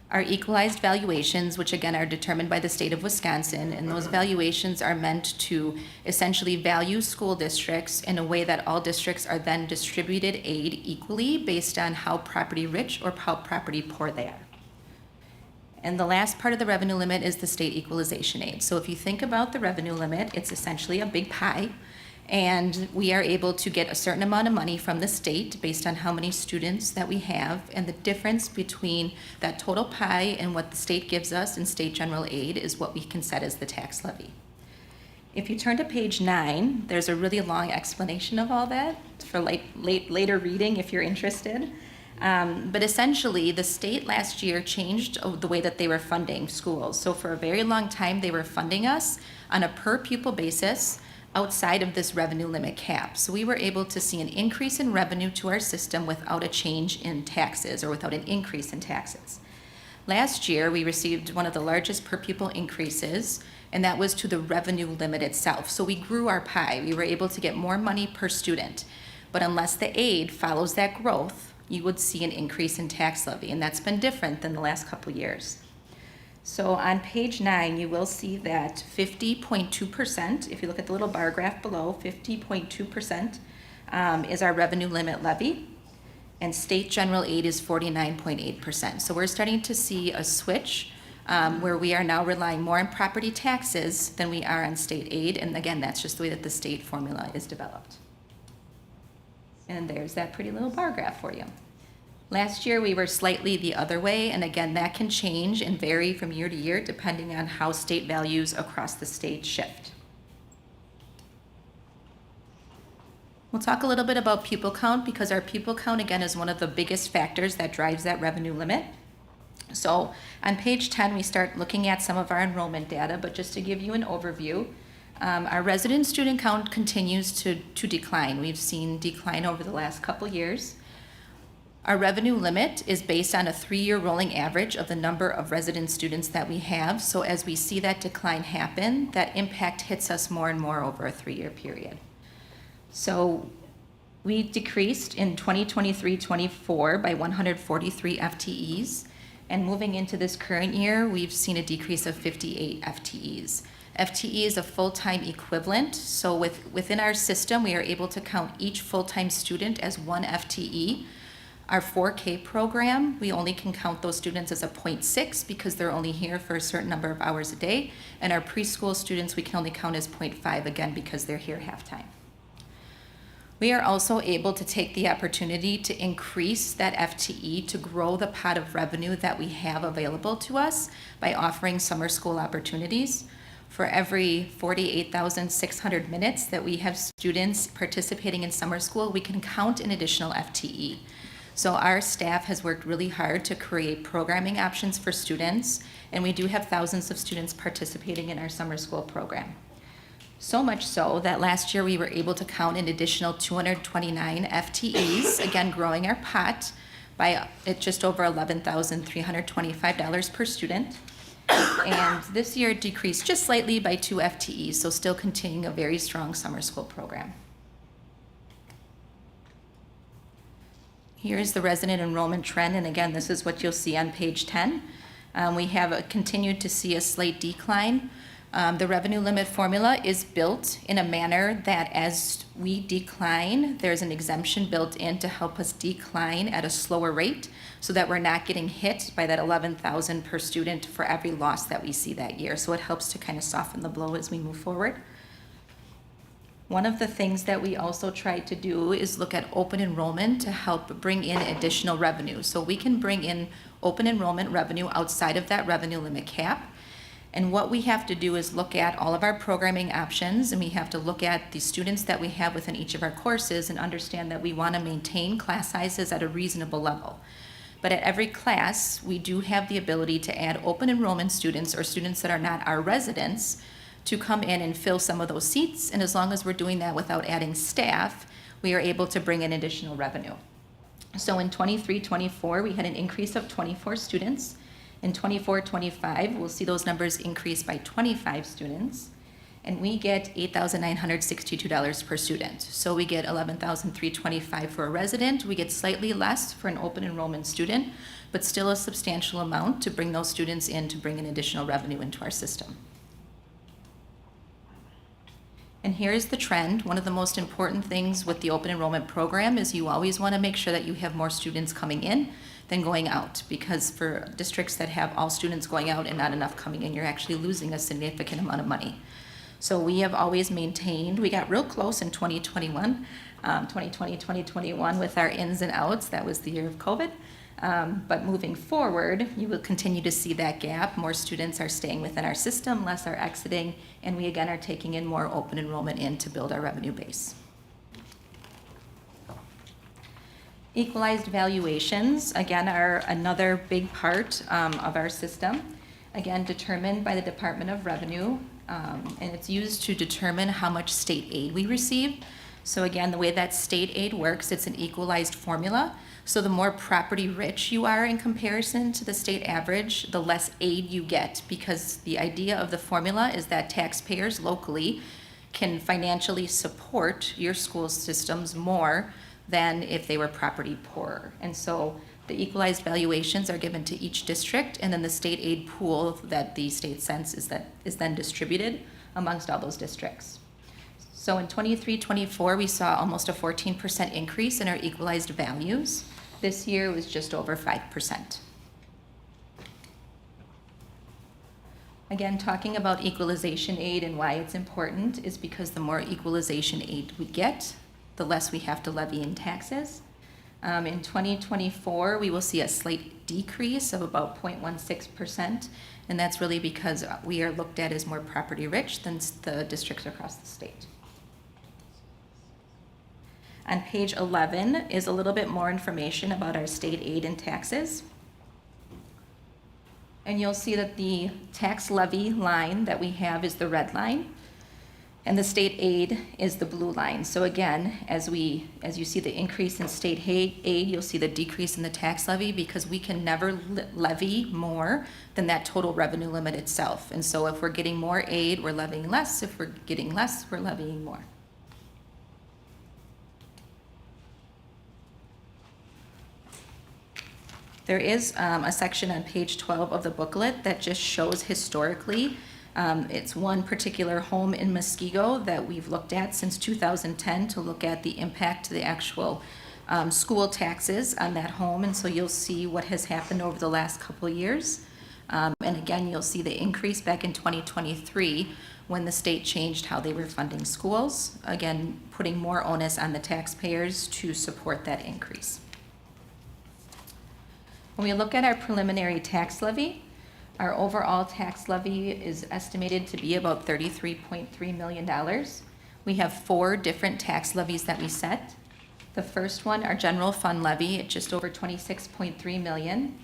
our equalized valuations, which again are determined by the state of Wisconsin, and those valuations are meant to essentially value school districts in a way that all districts are then distributed aid equally based on how property rich or how property poor they are. And the last part of the revenue limit is the state equalization aid. So if you think about the revenue limit, it's essentially a big pie. And we are able to get a certain amount of money from the state based on how many students that we have, and the difference between that total pie and what the state gives us in state general aid is what we can set as the tax levy. If you turn to page 9, there's a really long explanation of all that for later reading if you're interested. But essentially, the state last year changed the way that they were funding schools. So for a very long time, they were funding us on a per pupil basis outside of this revenue limit cap. So we were able to see an increase in revenue to our system without a change in taxes or without an increase in taxes. Last year, we received one of the largest per pupil increases, and that was to the revenue limit itself. So we grew our pie. We were able to get more money per student. But unless the aid follows that growth, you would see an increase in tax levy, and that's been different than the last couple years. So on page 9, you will see that 50.2%, if you look at the little bar graph below, 50.2% is our revenue limit levy, and state general aid is 49.8%. So we're starting to see a switch where we are now relying more on property taxes than we are on state aid, and again, that's just the way that the state formula is developed. And there's that pretty little bar graph for you. Last year, we were slightly the other way, and again, that can change and vary from year to year depending on how state values across the state shift. We'll talk a little bit about pupil count because our pupil count, again, is one of the biggest factors that drives that revenue limit. So on page 10, we start looking at some of our enrollment data, but just to give you an overview, our resident student count continues to decline. We've seen decline over the last couple years. Our revenue limit is based on a 3-year rolling average of the number of resident students that we have. So as we see that decline happen, that impact hits us more and more over a 3-year period. So we decreased in 2023-24 by 143 FTEs. And moving into this current year, we've seen a decrease of 58 FTEs. FTE is a full-time equivalent. So within our system, we are able to count each full-time student as 1 FTE. Our 4K program, we only can count those students as a 0.6 because they're only here for a certain number of hours a day. And our preschool students, we can only count as 0.5 again because they're here half-time. We are also able to take the opportunity to increase that FTE to grow the pot of revenue that we have available to us by offering summer school opportunities. For every 48,600 minutes that we have students participating in summer school, we can count an additional FTE. So our staff has worked really hard to create programming options for students, and we do have thousands of students participating in our summer school program. So much so that last year we were able to count an additional 229 FTEs, again growing our pot by just over $11,325 per student. And this year it decreased just slightly by 2 FTEs, so still continuing a very strong summer school program. Here is the resident enrollment trend, and again, this is what you'll see on page 10. We have continued to see a slight decline. The revenue limit formula is built in a manner that as we decline, there's an exemption built in to help us decline at a slower rate so that we're not getting hit by that $11,000 per student for every loss that we see that year. So it helps to kind of soften the blow as we move forward. One of the things that we also try to do is look at open enrollment to help bring in additional revenue. So we can bring in open enrollment revenue outside of that revenue limit cap. And what we have to do is look at all of our programming options, and we have to look at the students that we have within each of our courses and understand that we want to maintain class sizes at a reasonable level. But at every class, we do have the ability to add open enrollment students or students that are not our residents to come in and fill some of those seats. And as long as we're doing that without adding staff, we are able to bring in additional revenue. So in 23-24, we had an increase of 24 students. In 24-25, we'll see those numbers increase by 25 students, and we get $8,962 per student. So we get $11,325 for a resident. We get slightly less for an open enrollment student, but still a substantial amount to bring those students in to bring in additional revenue into our system. And here is the trend. One of the most important things with the open enrollment program is you always want to make sure that you have more students coming in than going out, because for districts that have all students going out and not enough coming in, you're actually losing a significant amount of money. So we have always maintained, we got real close in 2020, 2021 with our ins and outs. That was the year of COVID. But moving forward, you will continue to see that gap. More students are staying within our system, less are exiting, and we again are taking in more open enrollment in to build our revenue base. Equalized valuations, again, are another big part of our system. Again, determined by the Department of Revenue, and it's used to determine how much state aid we receive. So again, the way that state aid works, it's an equalized formula. So the more property rich you are in comparison to the state average, the less aid you get, because the idea of the formula is that taxpayers locally can financially support your school systems more than if they were property poorer. And so the equalized valuations are given to each district, and then the state aid pool that the state sends is then distributed amongst all those districts. So in 23-24, we saw almost a 14% increase in our equalized values. This year was just over 5%. Again, talking about equalization aid and why it's important is because the more equalization aid we get, the less we have to levy in taxes. In 2024, we will see a slight decrease of about 0.16%, and that's really because we are looked at as more property rich than the districts across the state. On page 11 is a little bit more information about our state aid and taxes. And you'll see that the tax levy line that we have is the red line, and the state aid is the blue line. So again, as you see the increase in state aid, you'll see the decrease in the tax levy, because we can never levy more than that total revenue limit itself. And so if we're getting more aid, we're levying less. If we're getting less, we're levying more. There is a section on page 12 of the booklet that just shows historically. It's one particular home in Muskego that we've looked at since 2010 to look at the impact to the actual school taxes on that home. And so you'll see what has happened over the last couple of years. And again, you'll see the increase back in 2023 when the state changed how they were funding schools. Again, putting more onus on the taxpayers to support that increase. When we look at our preliminary tax levy, our overall tax levy is estimated to be about $33.3 million. We have 4 different tax levies that we set. The first one, our general fund levy, at just over $26.3 million.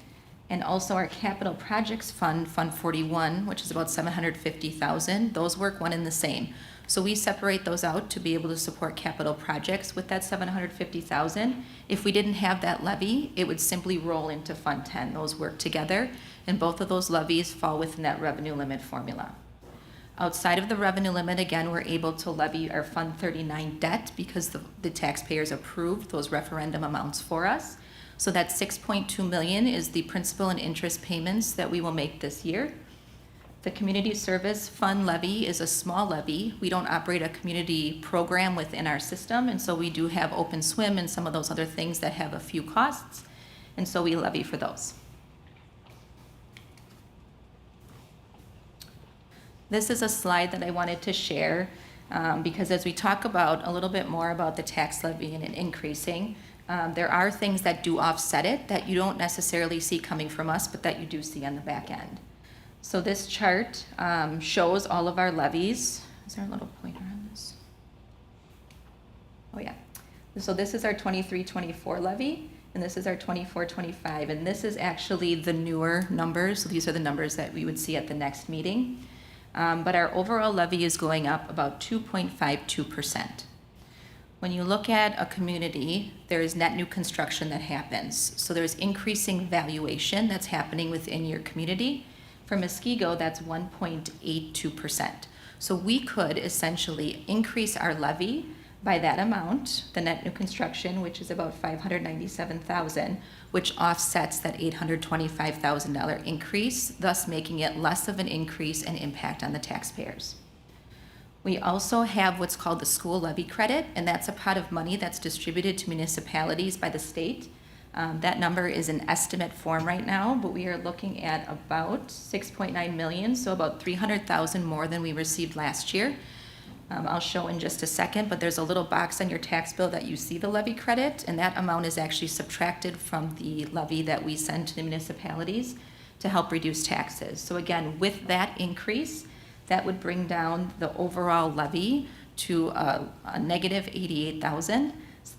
And also our capital projects fund, Fund 41, which is about $750,000. Those work one and the same. So we separate those out to be able to support capital projects with that $750,000. If we didn't have that levy, it would simply roll into Fund 10. Those work together, and both of those levies fall within that revenue limit formula. Outside of the revenue limit, again, we're able to levy our Fund 39 debt because the taxpayers approved those referendum amounts for us. So that $6.2 million is the principal and interest payments that we will make this year. The community service fund levy is a small levy. We don't operate a community program within our system, and so we do have open swim and some of those other things that have a few costs, and so we levy for those. This is a slide that I wanted to share because as we talk about a little bit more about the tax levy and it increasing, there are things that do offset it that you don't necessarily see coming from us, but that you do see on the back end. So this chart shows all of our levies. Is there a little pointer on this? Oh yeah. So this is our 23-24 levy, and this is our 24-25, and this is actually the newer numbers. So these are the numbers that we would see at the next meeting. But our overall levy is going up about 2.52%. When you look at a community, there is net new construction that happens. So there's increasing valuation that's happening within your community. For Muskego, that's 1.82%. So we could essentially increase our levy by that amount, the net new construction, which is about $597,000, which offsets that $825,000 increase, thus making it less of an increase and impact on the taxpayers. We also have what's called the school levy credit, and that's a pot of money that's distributed to municipalities by the state. That number is in estimate form right now, but we are looking at about $6.9 million, so about $300,000 more than we received last year. I'll show in just a second, but there's a little box on your tax bill that you see the levy credit, and that amount is actually subtracted from the levy that we send to the municipalities to help reduce taxes. So again, with that increase, that would bring down the overall levy to a negative $88,000,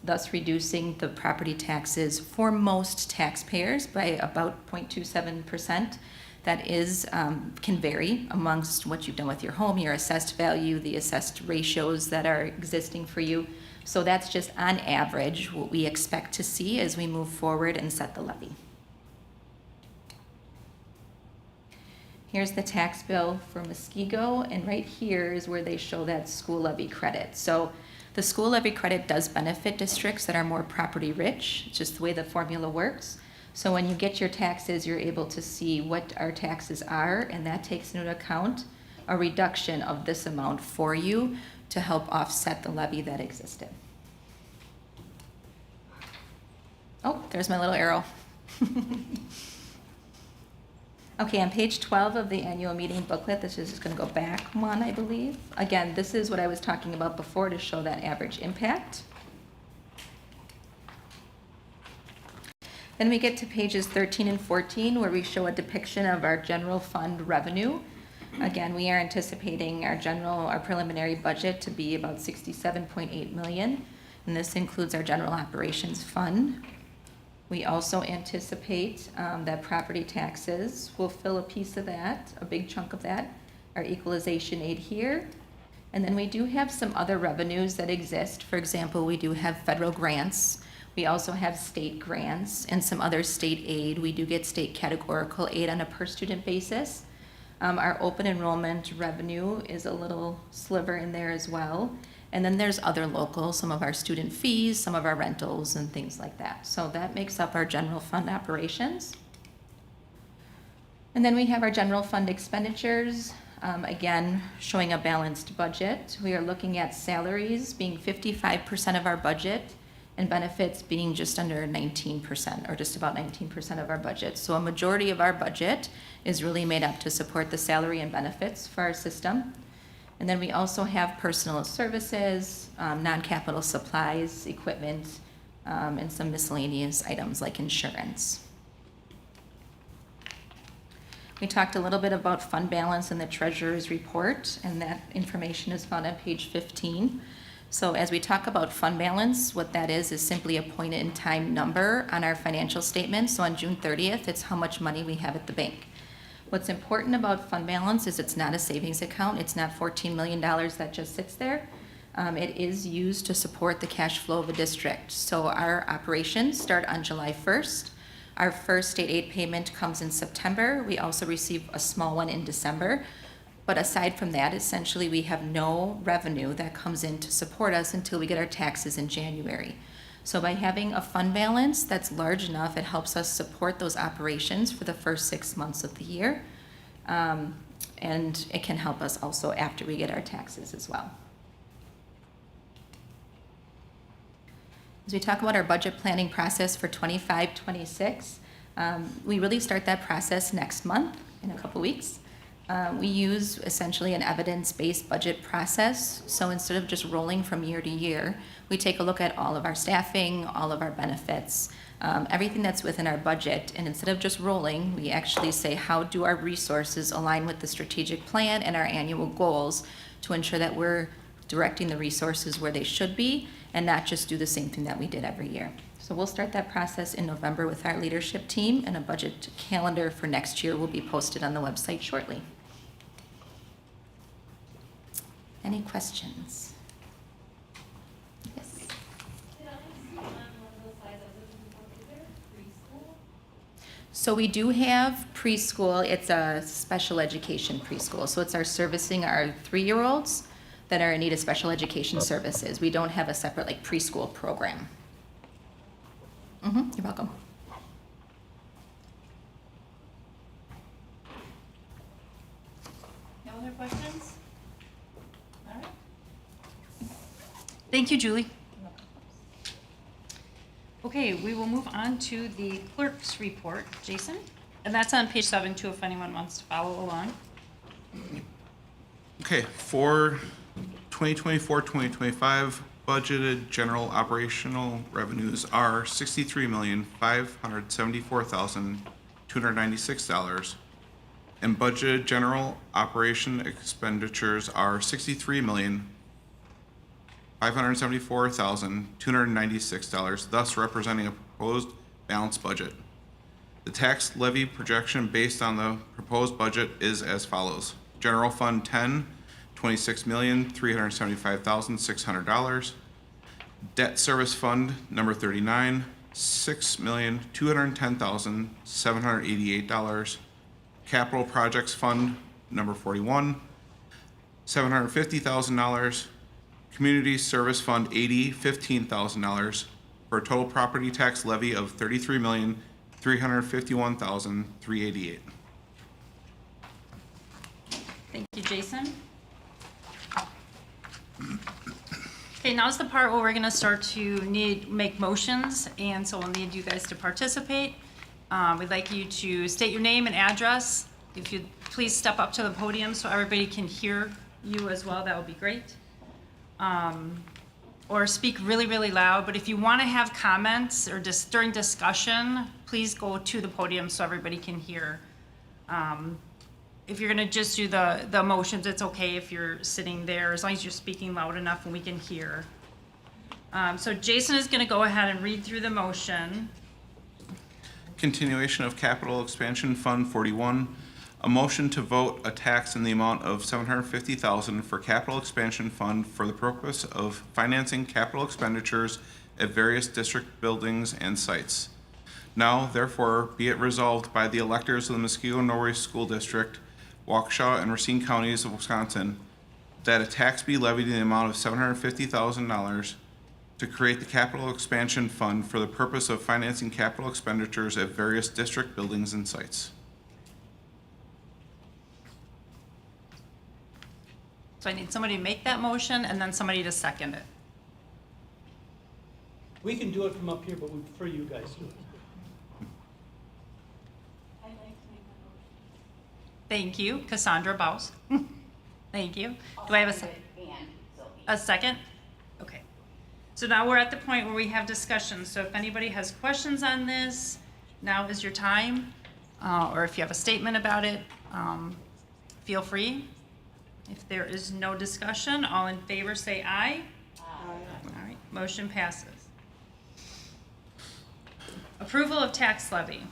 thus reducing the property taxes for most taxpayers by about 0.27%. That is, can vary amongst what you've done with your home, your assessed value, the assessed ratios that are existing for you. So that's just on average what we expect to see as we move forward and set the levy. Here's the tax bill for Muskego, and right here is where they show that school levy credit. So the school levy credit does benefit districts that are more property rich. It's just the way the formula works. So when you get your taxes, you're able to see what our taxes are, and that takes into account a reduction of this amount for you to help offset the levy that existed. Oh, there's my little arrow. Okay, on page 12 of the annual meeting booklet, this is just going to go back one, I believe. Again, this is what I was talking about before to show that average impact. Then we get to pages 13 and 14 where we show a depiction of our general fund revenue. Again, we are anticipating our preliminary budget to be about $67.8 million, and this includes our general operations fund. We also anticipate that property taxes will fill a piece of that, a big chunk of that, our equalization aid here. And then we do have some other revenues that exist. For example, we do have federal grants. We also have state grants and some other state aid. We do get state categorical aid on a per student basis. Our open enrollment revenue is a little sliver in there as well. And then there's other local, some of our student fees, some of our rentals and things like that. So that makes up our general fund operations. And then we have our general fund expenditures, again, showing a balanced budget. We are looking at salaries being 55% of our budget and benefits being just under 19%, or just about 19% of our budget. So a majority of our budget is really made up to support the salary and benefits for our system. And then we also have personal services, non-capital supplies, equipment, and some miscellaneous items like insurance. We talked a little bit about fund balance in the treasurer's report, and that information is found on page 15. So as we talk about fund balance, what that is simply a point in time number on our financial statement. So on June 30th, it's how much money we have at the bank. What's important about fund balance is it's not a savings account. It's not $14 million that just sits there. It is used to support the cash flow of a district. So our operations start on July 1st. Our first state aid payment comes in September. We also receive a small one in December. But aside from that, essentially, we have no revenue that comes in to support us until we get our taxes in January. So by having a fund balance that's large enough, it helps us support those operations for the first 6 months of the year. And it can help us also after we get our taxes as well. As we talk about our budget planning process for 25-26, we really start that process next month in a couple weeks. We use essentially an evidence-based budget process. So instead of just rolling from year to year, we take a look at all of our staffing, all of our benefits, everything that's within our budget. And instead of just rolling, we actually say, how do our resources align with the strategic plan and our annual goals to ensure that we're directing the resources where they should be and not just do the same thing that we did every year. So we'll start that process in November with our leadership team, and a budget calendar for next year will be posted on the website shortly. Any questions? Yes. So we do have preschool. It's a special education preschool. So it's our servicing our 3-year-olds that are in need of special education services. We don't have a separate like preschool program. You're welcome. No other questions? All right. Thank you, Julie. Okay, we will move on to the clerk's report. Jason? And that's on page 7 too, if anyone wants to follow along. Okay, for 2024-2025, budgeted general operational revenues are $63,574,296, and budgeted general operation expenditures are $63,574,296, thus representing a proposed balanced budget. The tax levy projection based on the proposed budget is as follows. General Fund 10, $26,375,600. Debt Service Fund number 39, $6,210,788. Capital Projects Fund number 41, $750,000. Community Service Fund 80, $15,000, for a total property tax levy of $33,351,388. Thank you, Jason. Okay, now's the part where we're gonna start to make motions, and so we'll need you guys to participate. We'd like you to state your name and address. If you'd please step up to the podium so everybody can hear you as well, that would be great. Or speak really, really loud, but if you wanna have comments or just during discussion, please go to the podium so everybody can hear. If you're gonna just do the motions, it's okay if you're sitting there, as long as you're speaking loud enough and we can hear. So Jason is gonna go ahead and read through the motion. Continuation of Capital Expansion Fund 41. A motion to vote a tax in the amount of $750,000 for Capital Expansion Fund for the purpose of financing capital expenditures at various district buildings and sites. Now, therefore, be it resolved by the electors of the Muskego-Norway School District, Waukesha, and Racine Counties of Wisconsin, that a tax be levied in the amount of $750,000 to create the Capital Expansion Fund for the purpose of financing capital expenditures at various district buildings and sites. So I need somebody to make that motion and then somebody to second it. We can do it from up here, but we prefer you guys do it. Thank you, Cassandra Baus. Thank you. Do I have a second? Okay. So now we're at the point where we have discussion. So if anybody has questions on this, now is your time. Or if you have a statement about it, feel free. If there is no discussion, all in favor say aye. Aye. All right, motion passes. Approval of tax levy.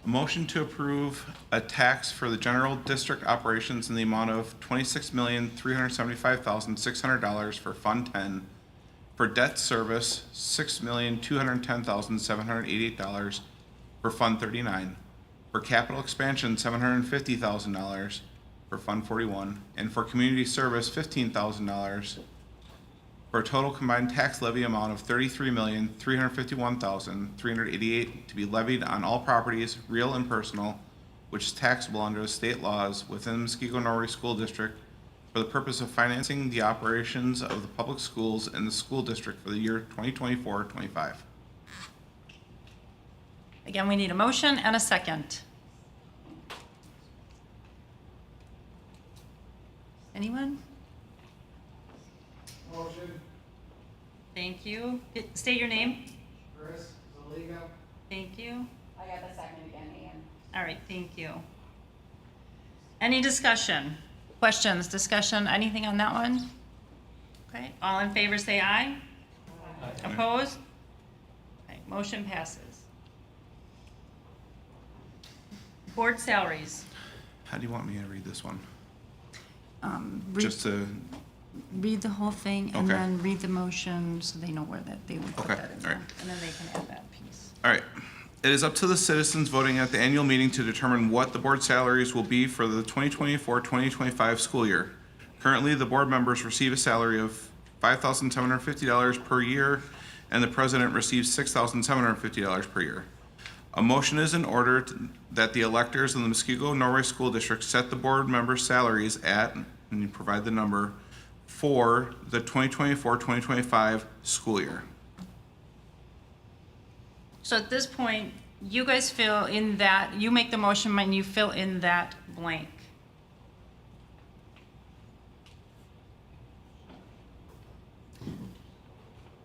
A motion to approve a tax for the general district operations in the amount of $26,375,600 for Fund 10. For debt service, $6,210,788 for Fund 39. For capital expansion, $750,000 for Fund 41. And for community service, $15,000 for a total combined tax levy amount of $33,351,388 to be levied on all properties, real and personal, which is taxable under the state laws within the Muskego Norway School District for the purpose of financing the operations of the public schools in the school district for the year 2024-25. Again, we need a motion and a second. Anyone? Motion. Thank you. State your name. Chris Zaliga. Thank you. I got the second again, Ann. All right, thank you. Any discussion? Questions, discussion, anything on that one? Okay, all in favor say aye. Opposed? Okay, motion passes. Board salaries. How do you want me to read this one? Read, Just to, read the whole thing and Okay. then read the motion so they know where that they would put Okay, that in all there. right. And then they can add that piece. all right. It is up to the citizens voting at the annual meeting to determine what the board salaries will be for the 2024-2025 school year. Currently, the board members receive a salary of $5,750 per year, and the president receives $6,750 per year. A motion is in order that the electors in the Muskego Norway School District set the board members' salaries at, and you provide the number, for the 2024-2025 school year. So at this point, you guys fill in that, you make the motion and you fill in that blank.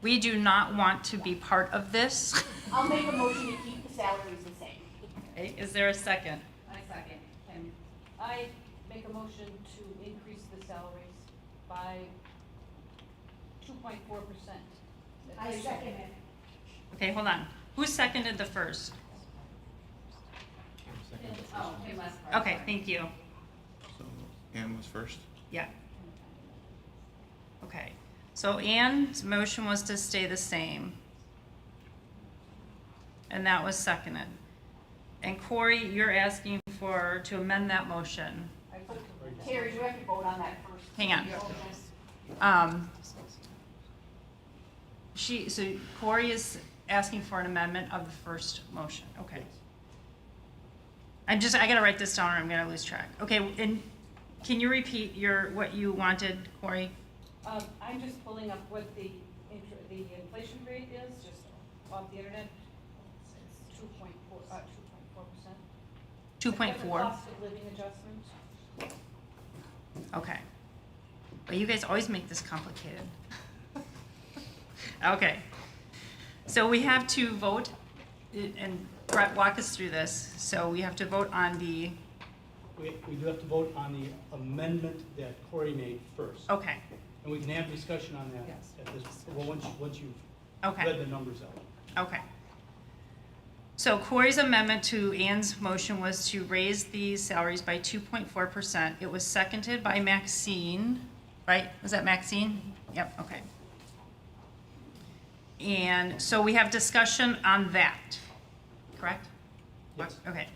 We do not want to be part of this. I'll make a motion to keep the salaries the same. Okay, is there a second? I second. And I make a motion to increase the salaries by 2.4%. I second it. Okay, hold on. Who seconded the first? Oh, okay, last part. Okay, thank you. So Ann was first. Yeah. Okay, so Ann's motion was to stay the same. And that was seconded. And Corey, you're asking to amend that motion. Terry, you have to vote on that first. Hang on. So Corey is asking for an amendment of the first motion, okay. I gotta write this down or I'm gonna lose track. Okay, and can you repeat what you wanted, Corey? I'm just pulling up what the inflation rate is, just off the internet. It's 2.4%. 2.4? Cost of living adjustment. Okay. But you guys always make this complicated. Okay. So we have to vote, and Brett, walk us through this. So we have to vote on the, We do have to vote on the amendment that Corey made first. okay, And we can have discussion on that at this, well, once you've okay, read the numbers out. okay. So Corey's amendment to Ann's motion was to raise the salaries by 2.4%. It was seconded by Maxine, right? Was that Maxine? Yep, okay. And so we have discussion on that, correct? Yes. Okay,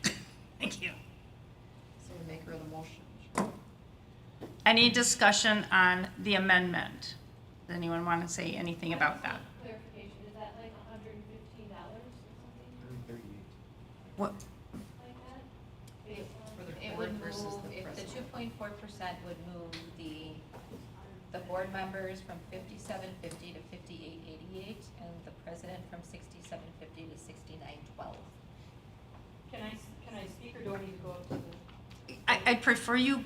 thank you. So the maker of the motion. Any discussion on the amendment? Does anyone want to say anything about that? Clarification, is that like $115 or something What, like that? It would move, if the 2.4% would move the board members from 5750 to 5888, and the president from 6750 to 6912. Can I speak or do I need to go up to the? I'd prefer you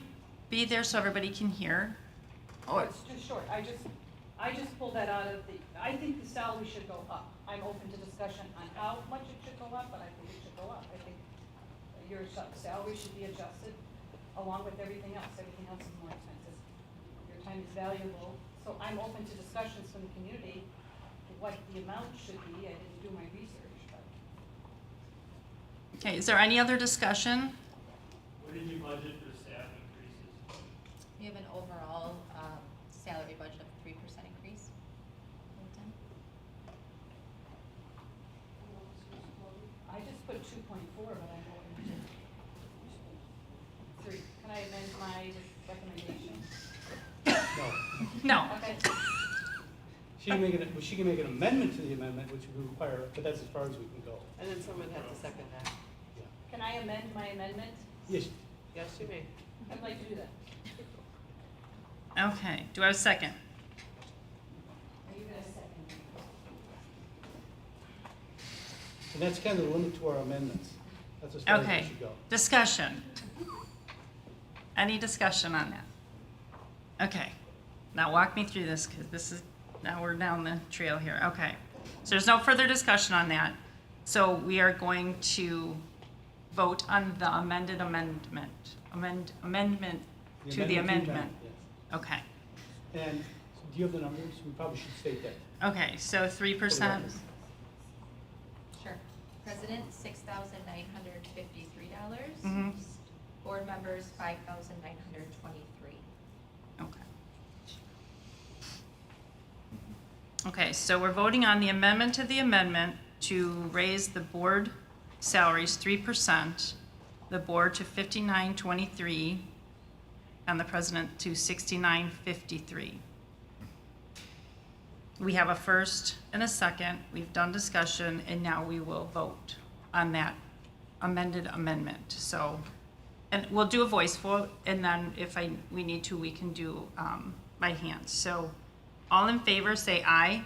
be there so everybody can hear. Oh, it's too short. I just pulled that out of I think the salary should go up. I'm open to discussion on how much it should go up, but I think it should go up. I think your salary should be adjusted along with everything else. Everything else is more expensive. Your time is valuable. So I'm open to discussions from the community, what the amount should be. I didn't do my research, but. Okay, is there any other discussion? What did you budget for staff increases? We have an overall salary budget of 3% increase. I just put 2.4, but I go into 3. Can I amend my recommendation? No. Okay. She can make an amendment to the amendment, which would require, but that's as far as we can go. And then someone would have to second that. Can I amend my amendment? Yes, Yes, you may. I'd like to do that. Okay, do I have a second? Are you going to second? and that's kind of the limit to our amendments. That's as far as we Okay, should go. discussion. Any discussion on that? Okay, now walk me through this, because this is, now we're down the trail here. Okay, so there's no further discussion on that. So we are going to vote on the amendment to the amendment. Yes. Okay, And do you have the numbers? We probably should state that. okay, so 3%. Sure. President, $6,953. Mhm. Board members, $5,923. Okay. Okay, so we're voting on the amendment to the amendment to raise the board salaries 3%, the board to 5923, and the president to 6953. We have a first and a second. We've done discussion, and now we will vote on that amended amendment. So, and we'll do a voice vote, and then if we need to, we can do by hand. So, all in favor, say aye.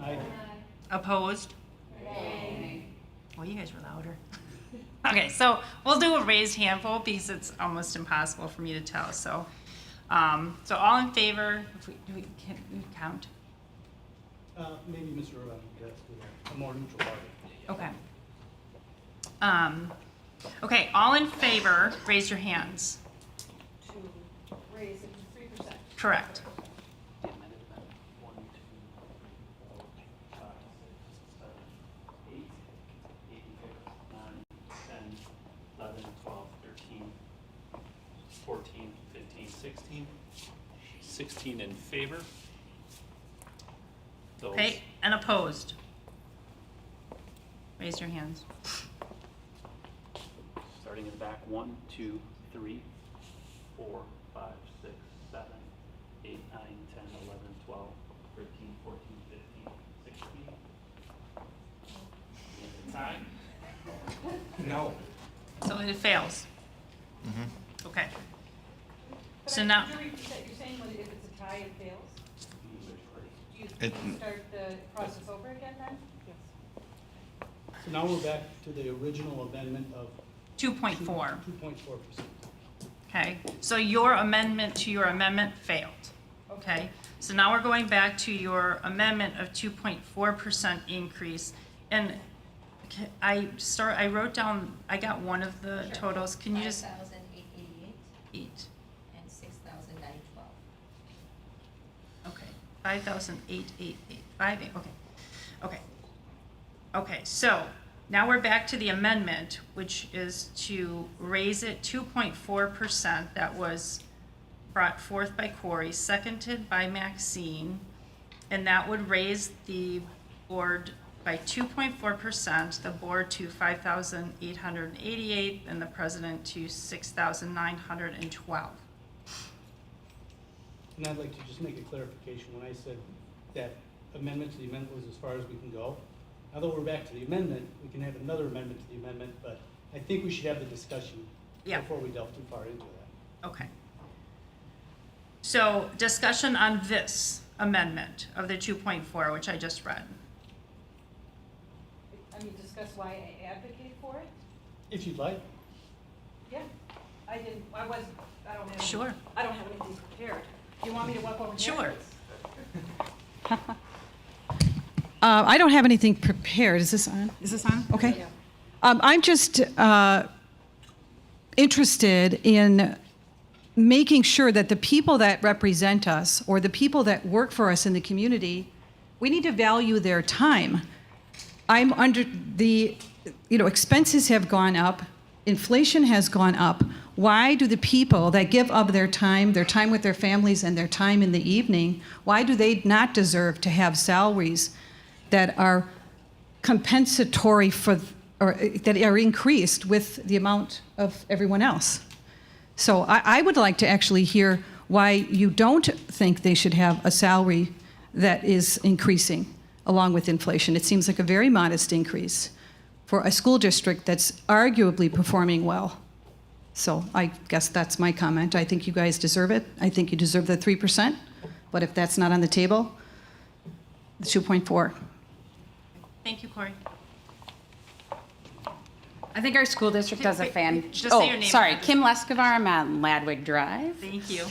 Aye. Opposed? Well, you guys were louder. Okay, so we'll do a raised hand vote because it's almost impossible for me to tell. So, so all in favor, if can we count? Maybe Mr. Irvine, that's a more neutral party. Okay. Okay, all in favor, raise your hands. To raise it to 3%. Correct. Sixteen in favor. Those- Okay, and opposed? Raise your hands. Starting in the back, 1, 2, 3, 4, 5, 6, 7, 8, 9, 10, 11, 12, 13, 14, 15, 16. Tie? No. So it fails. Okay. But So I- now- could you repeat that? You're saying if it's a tie, it fails? Do you It- start the process over again then? So now we're back to the original amendment of 2.4. 2.4%. Okay, so your amendment to your amendment failed. Okay, so now we're going back to your amendment of 2.4% increase. And I wrote down, I got one of the totals. Can you just? 5,888 and 6,912. Okay, 5,888, okay, okay. Okay, so now we're back to the amendment, which is to raise it 2.4%. That was brought forth by Corey, seconded by Maxine. And that would raise the board by 2.4%, the board to 5,888, and the president to 6,912. And I'd like to just make a clarification. When I said that amendment to the amendment was as far as we can go, now that we're back to the amendment, we can have another amendment to the amendment, but I think we should have the discussion Yeah. before we delve too far into that. Okay. So discussion on this amendment of the 2.4, which I just read. I mean, discuss why I advocate for it? If you'd like. Yeah. I don't have. Sure. I don't have anything prepared. Do you want me to walk over here? Sure. I don't have anything prepared. Is this on? Is this on? Okay. I'm just interested in making sure that the people that represent us or the people that work for us in the community, we need to value their time. I'm under the expenses have gone up, inflation has gone up. Why do the people that give up their time with their families and their time in the evening, why do they not deserve to have salaries that are compensatory for, or that are increased with the amount of everyone else? So I would like to actually hear why you don't think they should have a salary that is increasing along with inflation. It seems like a very modest increase for a school district that's arguably performing well. So I guess that's my comment. I think you guys deserve it. I think you deserve the 3%, but if that's not on the table, the 2.4. Thank you, Corey. I think our school district does a fan. Just say your name. Sorry, Kim Leskovar. I'm on Ladwig Drive. Thank you.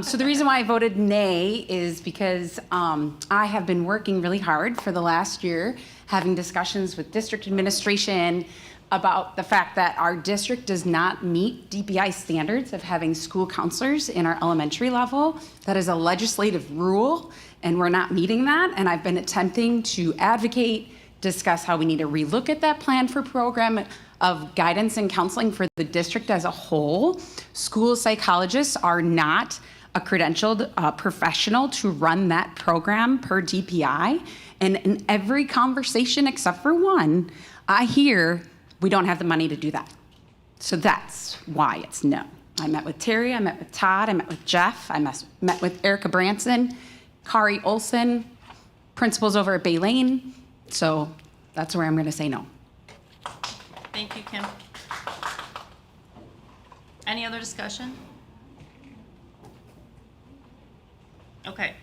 So the reason why I voted nay is because I have been working really hard for the last year, having discussions with district administration about the fact that our district does not meet DPI standards of having school counselors in our elementary level. That is a legislative rule, and we're not meeting that. And I've been attempting to advocate, discuss how we need to relook at that plan for program of guidance and counseling for the district as a whole. School psychologists are not a credentialed professional to run that program per DPI. And in every conversation except for one, I hear we don't have the money to do that. So that's why it's no. I met with Terry, I met with Todd, I met with Jeff, I met with Erica Branson, Kari Olson, principals over at Bay Lane. So that's where I'm gonna say no. Thank you, Kim. Any other discussion? Okay.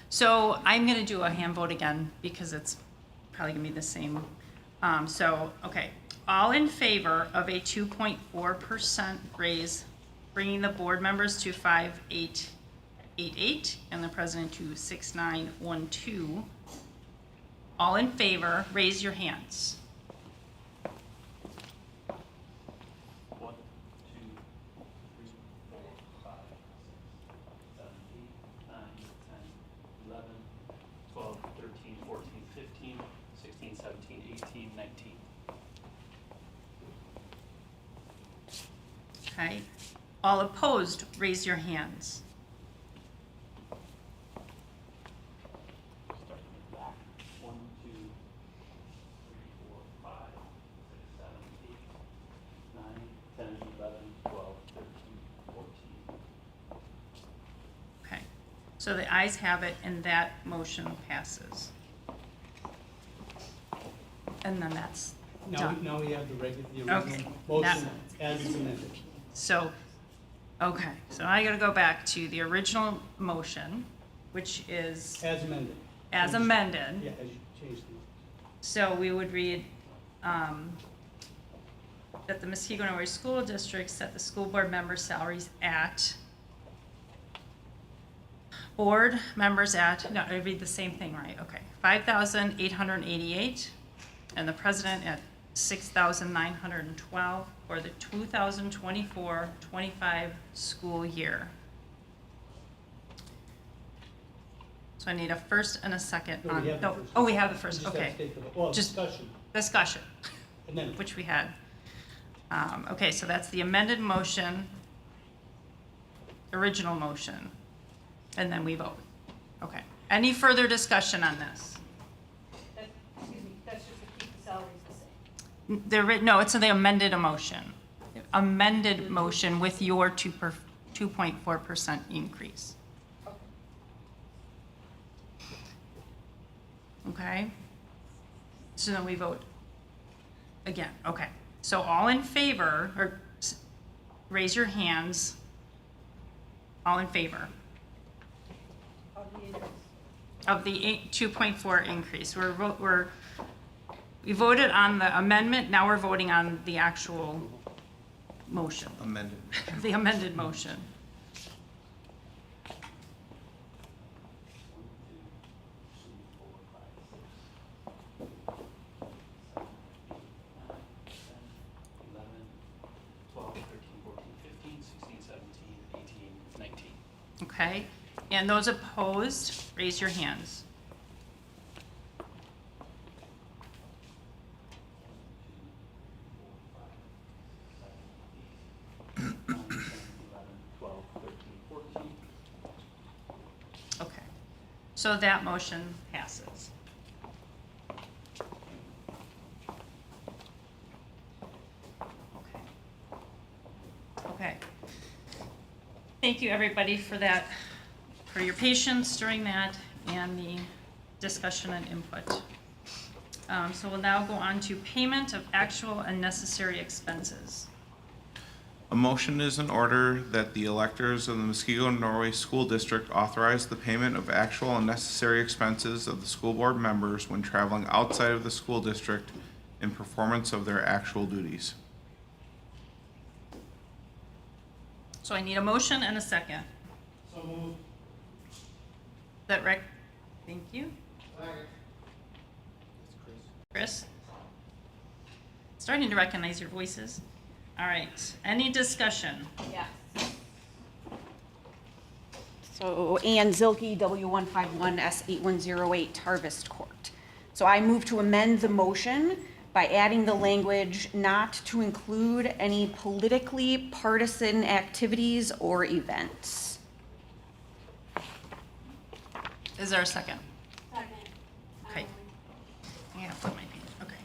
So I'm going to do a hand vote again because it's probably going to be the same. Okay. All in favor of a 2.4% raise, bringing the board members to 5,888 and the president to 6,912. All in favor, raise your hands. 1, 2, 3, 4, 5, 6, 7, 8, 9, 10, 11, 12, 13, 14, 15, 16, 17, 18, 19. Okay. All opposed, raise your hands. Starting with that. 1, 2, 3, 4, 5, 6, 7, 8, 9, 10, 11, 12, 13, 14. Okay. So the ayes have it and that motion passes. And then that's done. Now we have the original Okay. motion Now- as amended. So, okay, so I gotta go back to the original motion, which is As amended. as amended. Yeah, as you changed the. So we would read, that the Muskego Norway School District set the school board member salaries at, board members at, no, I read the same thing, right, okay. 5,888, and the president at 6,912 for the 2024-25 school year. So I need a first and a second No, on, we have the no, first. oh, we have the We first, just have okay. to take the vote. Well, Just- discussion. Discussion, Amendment. which we had. Okay, so that's the amended motion, original motion, and then we vote. Okay. Any further discussion on this? That's just to keep the salaries the same. No, it's the amended motion. Amended motion with your 2.4% increase. Okay? So then we vote again. Okay. So all in favor, or raise your hands. All in favor of the 2.4 increase. We voted on the amendment, now we're voting on the actual motion, Amended. the amended motion. 19. Okay, and those opposed, raise your hands. So that motion passes. Okay. Thank you, everybody, for that, for your patience during that and the discussion and input. So we'll now go on to payment of actual and necessary expenses. A motion is in order that the electors of the Muskego Norway School District authorize the payment of actual and necessary expenses of the school board members when traveling outside of the school district in performance of their actual duties. So I need a motion and a second. So moved. That Rick? Thank you. Chris? Starting to recognize your voices. All right, any discussion? Yes. So Ann Zilke, W151S8108 Harvest Court. So I move to amend the motion by adding the language not to include any politically partisan activities or events. Is there a second? Second. Okay. I gotta flip my page, okay.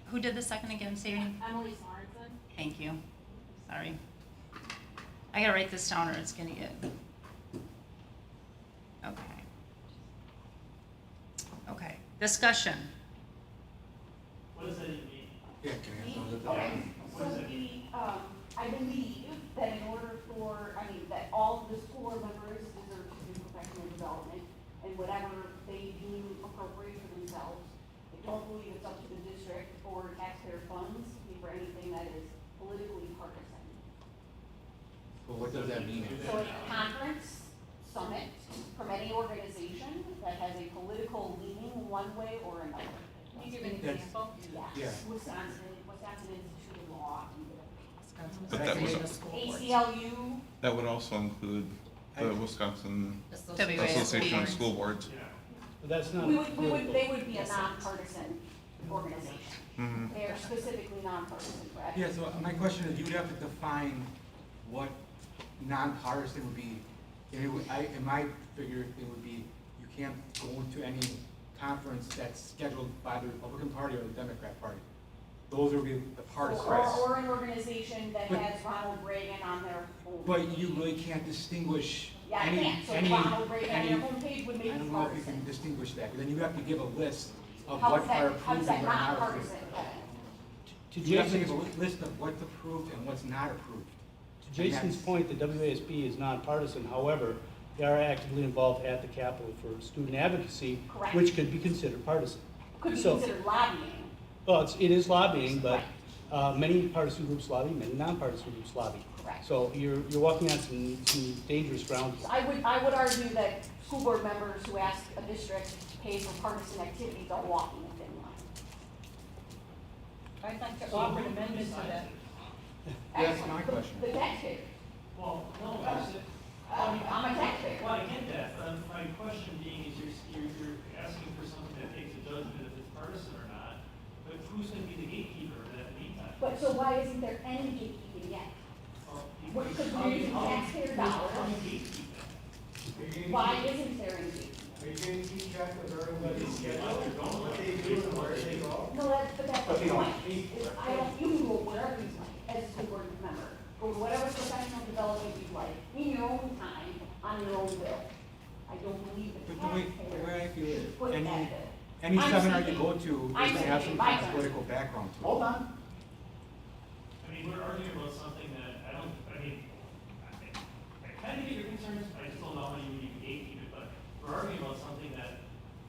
Who did the second again, say your name? Emily Sorensen. Thank you. Sorry. I gotta write this down or it's gonna get. Okay. Okay, discussion. What does that even mean? Yeah, can I have some of that? Okay, so I believe that in order for, that all of the school board members deserve to do professional development and whatever they deem appropriate for themselves. I don't believe it's up to the district or taxpayer funds to pay for anything that is politically partisan. Well, what does that mean? So a conference, summit from any organization that has a political leaning one way or another. Can you give an That's- example? Yes, Wisconsin Institute of Law. But that would, ACLU, that would also include the Wisconsin WASB. Association of School Boards. But that's not. they would be a nonpartisan organization. Mhm. They are specifically nonpartisan, correct? Yeah, so my question is, you would have to define what nonpartisan would be. And it would, in my figure, it would be, you can't go into any conference that's scheduled by the Republican Party or the Democrat Party. Those would be the partisans. Or an organization that But- has Ronald Reagan on their home. But you really can't distinguish Yeah, I any, can't, so any, Ronald Reagan on any, their homepage would make I it don't know if you can partisan. distinguish that, because then you have to give a list of How's what are that, approved how's and that what are not not approved. partisan? To You have to give Jason's, a list of what's approved and what's not approved. to Jason's point, the WASB is nonpartisan. However, they are actively involved at the Capitol for student advocacy, Correct. which could be considered partisan. Could be So- considered lobbying. Well, it is lobbying, but many partisan groups lobby, many nonpartisan groups lobby. Correct. So you're walking on some dangerous ground. I would argue that school board members who ask a district to pay for partisan activities are walking a thin line. I'd like to offer an amendment to that. That's my question. The taxpayer. Well, no, I said, I'm a taxpayer. well, I get that, but my question being is you're asking for something that takes a judgment if it's partisan or not, but who's gonna be the gatekeeper in that meantime? But so why isn't there any gatekeeping yet? Well, Because we're using taxpayer dollars. How do you gatekeep that? Why isn't there any gatekeeping? Are you going to keep track of everybody's schedule, what they do and where they go? No, but that's the point. Is I don't, you can go wherever you like as a school board member. Go to whatever professional development you like, in your own time, on your own will. I don't believe the But the way I taxpayer feel it, should put that in. any I'm seminar you speaking- go to I'm is to have some speaking kind my of turn. political background to it. Hold on. I mean, we're arguing about something that I kind of get your concerns, I just don't know how you would even gatekeep it, but we're arguing about something that,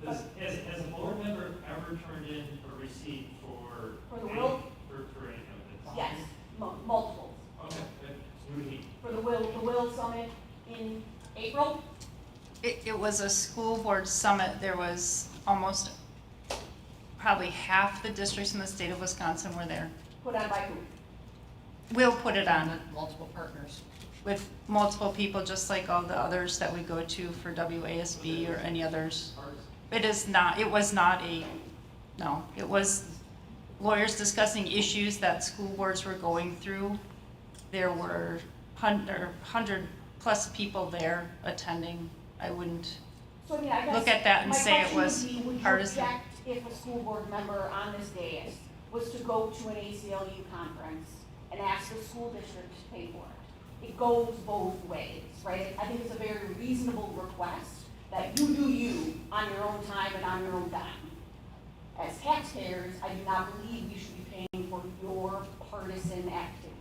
has a board member ever turned in a receipt for? For the any- will? For any of this? Yes, multiple. Okay, good. So we need- For the Will Summit in April, It was a school board summit. There was almost, probably half the districts in the state of Wisconsin were there. put on by who? We'll put it on Multiple partners. with multiple people, just like all the others that we go to for WASB or any others. It was not no, it was lawyers discussing issues that school boards were going through. There were 100+ people there attending. I wouldn't So I mean, I guess. look at that and my say it question was would be, would you partisan. object if a school board member on this dais was to go to an ACLU conference and ask the school district to pay for it? It goes both ways, right? I think it's a very reasonable request that you do you on your own time and on your own dime. As taxpayers, I do not believe you should be paying for your partisan activity.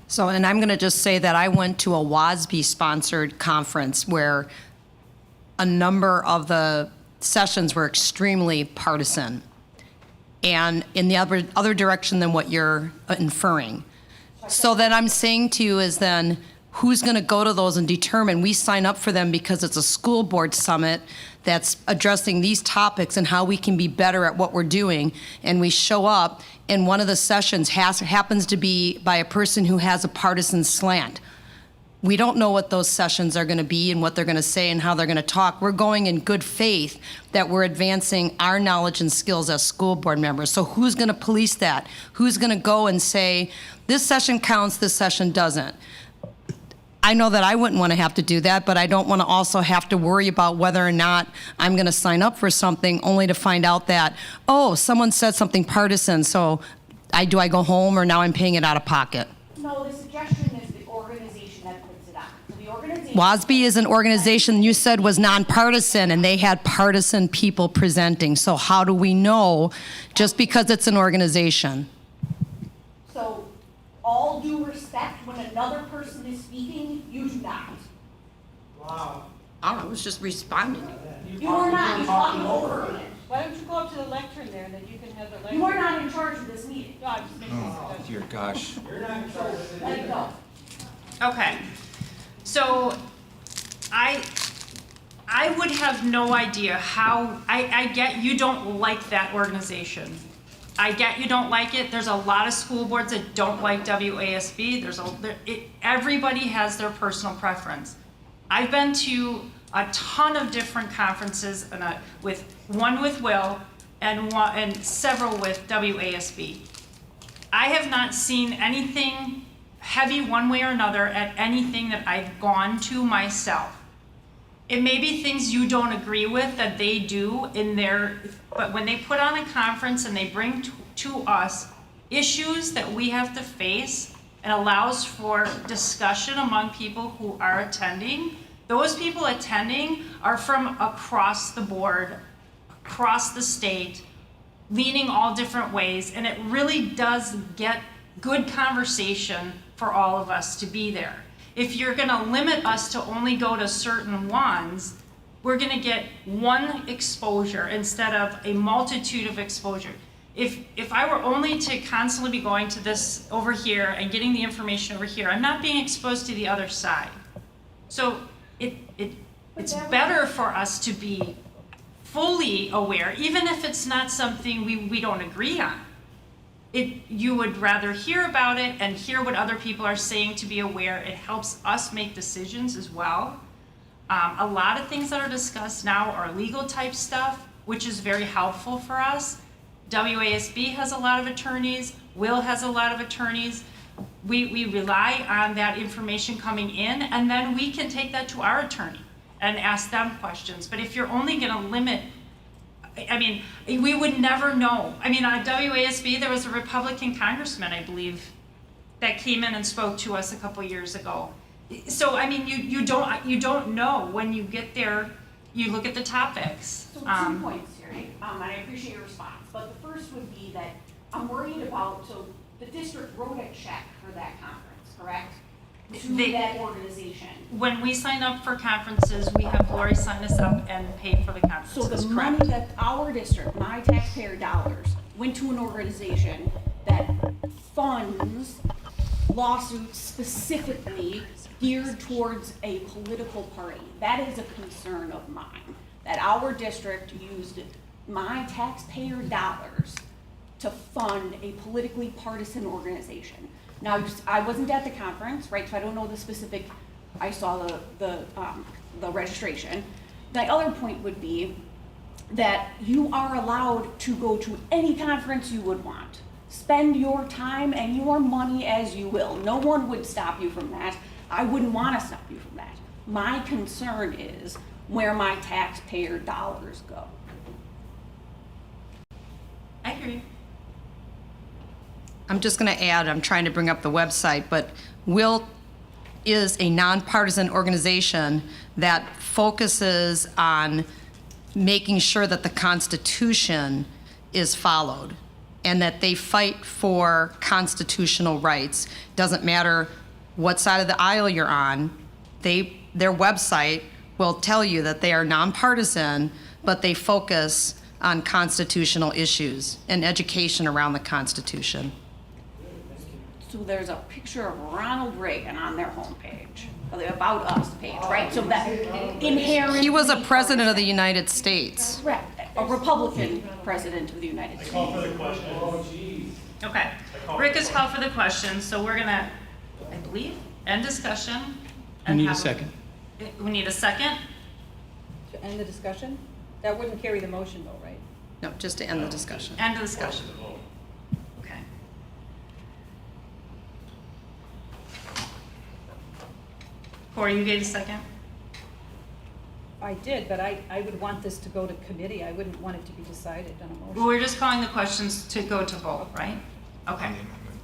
So, and I'm going to just say that I went to a WASB-sponsored conference where a number of the sessions were extremely partisan and in the other direction than what you're inferring. So then I'm saying to you is then, who's going to go to those and determine? We sign up for them because it's a school board summit that's addressing these topics and how we can be better at what we're doing. And we show up, and one of the sessions happens to be by a person who has a partisan slant. We don't know what those sessions are going to be and what they're going to say and how they're going to talk. We're going in good faith that we're advancing our knowledge and skills as school board members. So who's going to police that? Who's going to go and say, this session counts, this session doesn't? I know that I wouldn't want to have to do that, but I don't want to also have to worry about whether or not I'm going to sign up for something only to find out that, oh, someone said something partisan, so do I go home or now I'm paying it out of pocket? No, the suggestion is the organization that puts it on. So the organization. WASB is an organization you said was nonpartisan, and they had partisan people presenting. So how do we know just because it's an organization? So, all due respect, when another person is speaking, you do not. Wow. I was just responding. You are not, you're talking over it. Why don't you go up to the lectern there, and then you can have the lectern? You are not in charge of this meeting. No, I'm just making a suggestion. Dear gosh. You're not in charge of Let it go. Okay, so I would have no idea how, I get you don't like that organization. I get you don't like it. There's a lot of school boards that don't like WASB. Everybody has their personal preference. I've been to a ton of different conferences, one with Will and several with WASB. I have not seen anything heavy one way or another at anything that I've gone to myself. It may be things you don't agree with that they do but when they put on a conference and they bring to us issues that we have to face and allows for discussion among people who are attending, those people attending are from across the board, across the state, leaning all different ways, and it really does get good conversation for all of us to be there. If you're gonna limit us to only go to certain ones, we're gonna get one exposure instead of a multitude of exposure. If I were only to constantly be going to this over here and getting the information over here, I'm not being exposed to the other side. So it's better for us to be fully aware, even if it's not something we don't agree on. You would rather hear about it and hear what other people are saying to be aware. It helps us make decisions as well. A lot of things that are discussed now are legal type stuff, which is very helpful for us. WASB has a lot of attorneys. Will has a lot of attorneys. We rely on that information coming in, and then we can take that to our attorney and ask them questions. But if you're only going to limit, we would never know. On WASB, there was a Republican congressman, I believe, that came in and spoke to us a couple years ago. So, you don't know when you get there. You look at the topics. So 2 points here, and I appreciate your response. But the first would be that I'm worried about, so the district wrote a check for that conference, correct? To that organization. When we sign up for conferences, we have Lori sign us up and pay for the conferences, So the correct? money that our district, my taxpayer dollars, went to an organization that funds lawsuits specifically geared towards a political party. That is a concern of mine, that our district used my taxpayer dollars to fund a politically partisan organization. Now, I wasn't at the conference, right, so I don't know the specific, I saw the registration. The other point would be, that you are allowed to go to any conference you would want. Spend your time and your money as you will. No one would stop you from that. I wouldn't want to stop you from that. My concern is where my taxpayer dollars go. I hear you. I'm just going to add, I'm trying to bring up the website, but WIL is a nonpartisan organization that focuses on making sure that the Constitution is followed and that they fight for constitutional rights. Doesn't matter what side of the aisle you're on, their website will tell you that they are nonpartisan, but they focus on constitutional issues and education around the Constitution. So there's a picture of Ronald Reagan on their homepage, or the About Us page, right? So that inherently. He was a president of the United States. Correct, a Republican president of the United States. Call for the question. Oh, geez. Okay, Rick has called for the question, so we're gonna, I believe, end discussion. We and need a have- second. We need a second? To end the discussion? That wouldn't carry the motion though, right? No, just to end the discussion. End of discussion. Okay. Corey, you gave a second? I did, but I would want this to go to committee. I wouldn't want it to be decided on a motion. Well, we're just calling the questions to go to vote, right? Okay.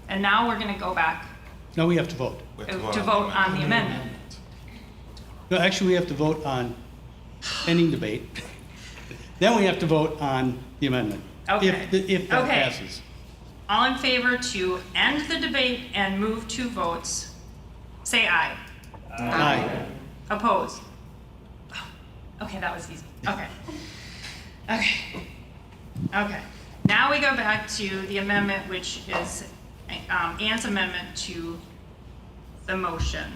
And now we're gonna go back No, we have to vote. to vote on the amendment. No, actually, we have to vote on ending debate. Then we have to vote on the amendment. Okay. If that Okay. passes. All in favor to end the debate and move to votes, say aye. Aye. Opposed? Okay, that was easy. Okay. Okay. Okay. Now we go back to the amendment, which is Ann's amendment to the motion.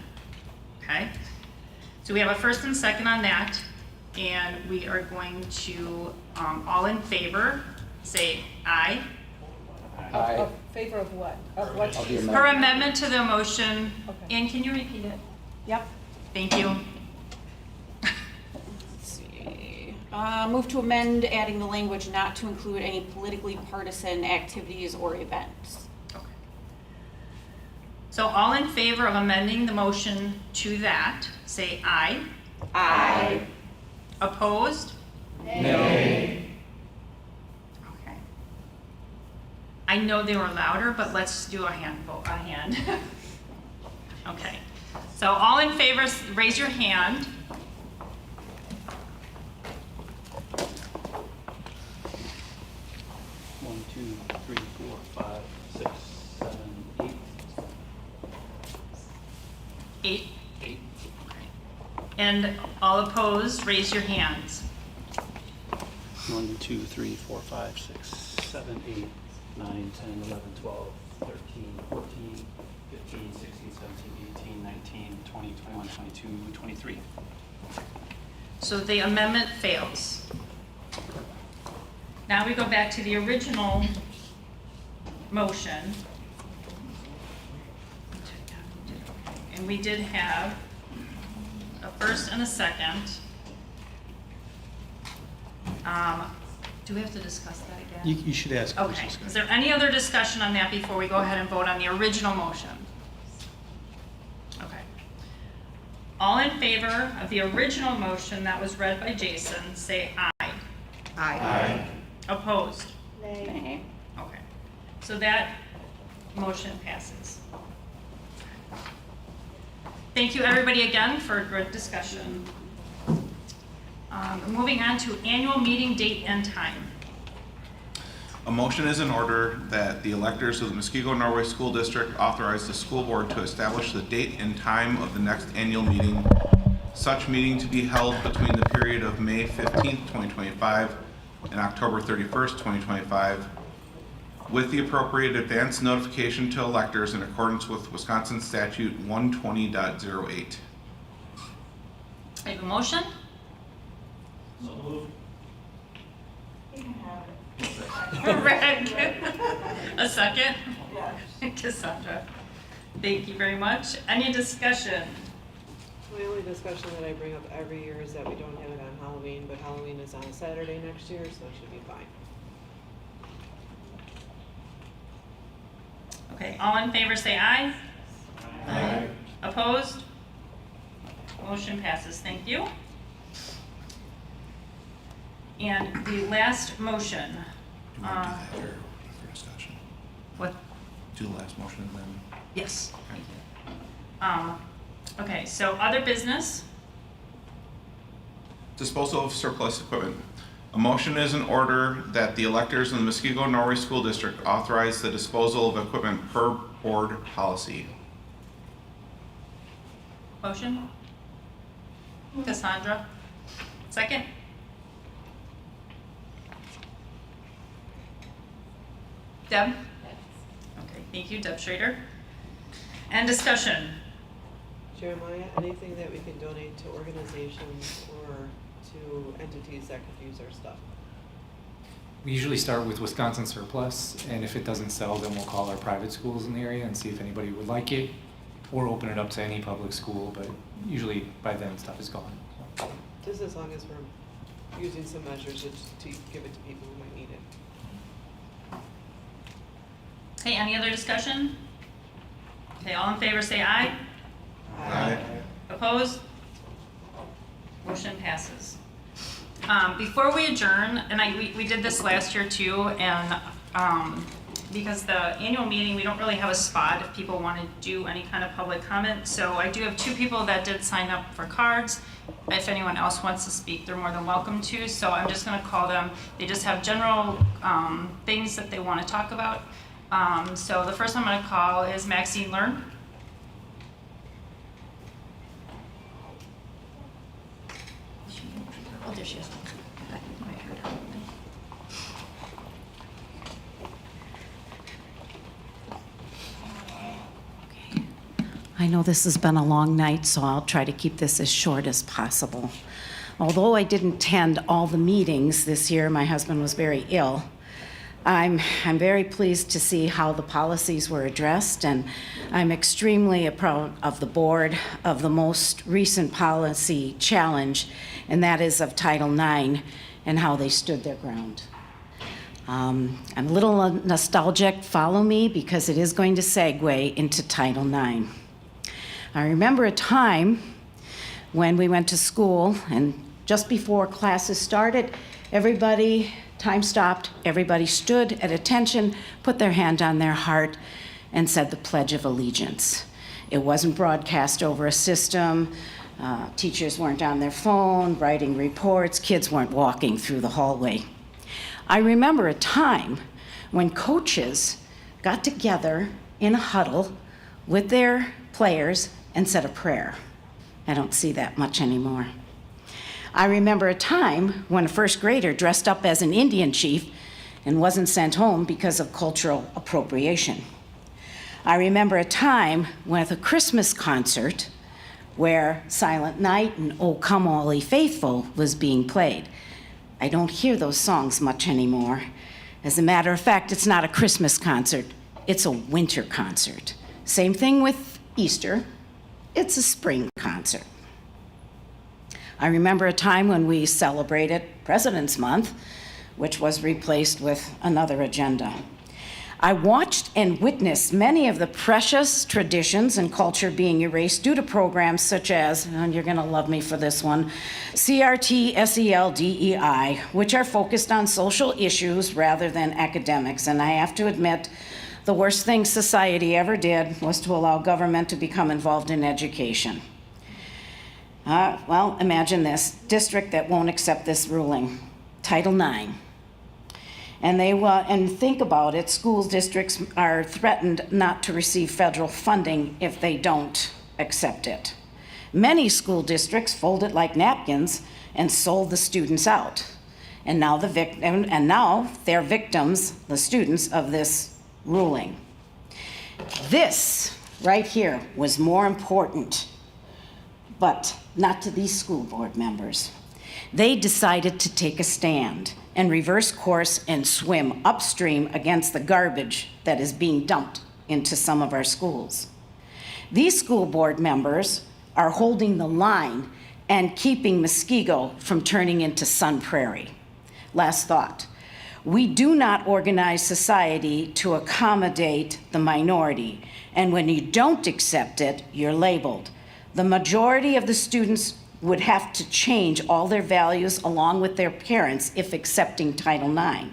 Okay? So we have a first and second on that, and we are going to, all in favor, say aye. Of favor of what? Of what? Her amendment to the motion, Okay. Ann, can you repeat it? Yep. Thank you. Let's see. Move to amend, adding the language not to include any politically partisan activities or events. Okay. So all in favor of amending the motion to that, say aye. Aye. Opposed? Nay. Okay. I know they were louder, but let's do a hand vote, a hand. Okay. So all in favor, raise your hand. One, two, three, four, five, six, 7, 8. 8. 8. And all opposed, raise your hands. 1, 2, 3, 4, 5, 6, 7, 8, 9, 10, 11, 12, 13, 14, 15, 16, 17, 18, 19, 20, 21, 22, 23. So the amendment fails. Now we go back to the original motion. And we did have a first and a second. Do we have to discuss that again? You should ask. Okay, is there any other discussion on that before we go ahead and vote on the original motion? Okay. All in favor of the original motion that was read by Jason, say aye. Aye. Opposed? Nay. Okay. So that motion passes. Thank you, everybody, again, for a good discussion. Moving on to annual meeting date and time. A motion is in order that the electors of the Muskego Norway School District authorize the school board to establish the date and time of the next annual meeting. Such meeting to be held between the period of May 15th, 2025 and October 31st, 2025, with the appropriate advance notification to electors in accordance with Wisconsin Statute 120.08. I have a motion? So moved. Rick. A second? Cassandra. Thank you very much. Any discussion? My only discussion that I bring up every year is that we don't have it on Halloween, but Halloween is on a Saturday next year, so it should be fine. Okay, all in favor say aye. Aye. Opposed? Motion passes, thank you. And the last motion. Do you want to do that here for discussion? What? Do the last motion and then? Yes. Okay, so other business. Disposal of surplus equipment. A motion is in order that the electors in the Muskego Norway School District authorize the disposal of equipment per board policy. Motion? Cassandra? Second? Deb? Okay, thank you, Deb Schrader. And discussion. Jeremiah, anything that we can donate to organizations or to entities that could use our stuff? We usually start with Wisconsin surplus, and if it doesn't sell, then we'll call our private schools in the area and see if anybody would like it, or open it up to any public school, but usually by then stuff is gone. So. Just as long as we're using some measures to give it to people who might need it. Okay, any other discussion? Okay, all in favor say aye. Aye. Opposed? Motion passes. Before we adjourn, and we did this last year too, and because the annual meeting, we don't really have a spot if people want to do any kind of public comment. So I do have 2 people that did sign up for cards. If anyone else wants to speak, they're more than welcome to. So I'm just going to call them. They just have general things that they want to talk about. So the first I'm going to call is Maxine Learn. Oh, there she is. I know this has been a long night, so I'll try to keep this as short as possible. Although I didn't attend all the meetings this year, my husband was very ill. I'm very pleased to see how the policies were addressed, and I'm extremely proud of the board of the most recent policy challenge, and that is of Title IX and how they stood their ground. I'm a little nostalgic, follow me, because it is going to segue into Title IX. I remember a time when we went to school, and just before classes started, time stopped, everybody stood at attention, put their hand on their heart, and said the Pledge of Allegiance. It wasn't broadcast over a system. Teachers weren't on their phone, writing reports. Kids weren't walking through the hallway. I remember a time when coaches got together in a huddle with their players and said a prayer. I don't see that much anymore. I remember a time when a first grader dressed up as an Indian chief and wasn't sent home because of cultural appropriation. I remember a time with a Christmas concert where Silent Night and O Come All Ye Faithful was being played. I don't hear those songs much anymore. As a matter of fact, it's not a Christmas concert, it's a winter concert. Same thing with Easter, it's a spring concert. I remember a time when we celebrated President's Month, which was replaced with another agenda. I watched and witnessed many of the precious traditions and culture being erased due to programs such as, and you're gonna love me for this one, CRT, SEL, DEI, which are focused on social issues rather than academics. And I have to admit, the worst thing society ever did was to allow government to become involved in education. Well, imagine this, district that won't accept this ruling, Title IX. And think about it, school districts are threatened not to receive federal funding if they don't accept it. Many school districts fold it like napkins and sold the students out. And now they're victims, the students, of this ruling. This right here was more important, but not to these school board members. They decided to take a stand and reverse course and swim upstream against the garbage that is being dumped into some of our schools. These school board members are holding the line and keeping Muskego from turning into Sun Prairie. Last thought. We do not organize society to accommodate the minority, and when you don't accept it, you're labeled. The majority of the students would have to change all their values along with their parents if accepting Title IX.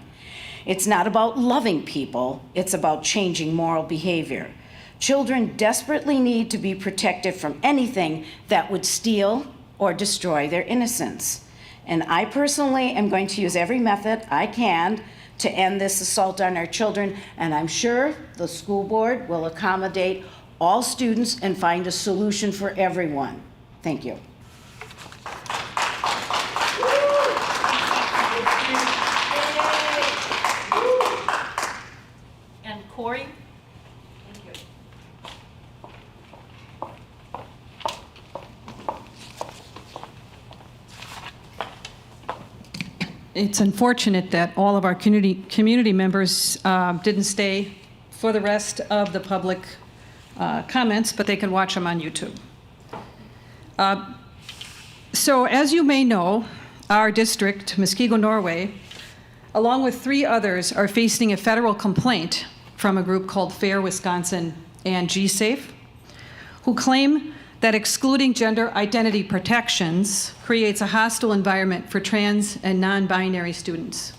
It's not about loving people, it's about changing moral behavior. Children desperately need to be protected from anything that would steal or destroy their innocence. And I personally am going to use every method I can to end this assault on our children, and I'm sure the school board will accommodate all students and find a solution for everyone. Thank you. And Corey? Thank you. It's unfortunate that all of our community members didn't stay for the rest of the public comments, but they can watch them on YouTube. So as you may know, our district, Muskego, Norway, along with 3 others, are facing a federal complaint from a group called Fair Wisconsin and GSAFE, who claim that excluding gender identity protections creates a hostile environment for trans and non-binary students.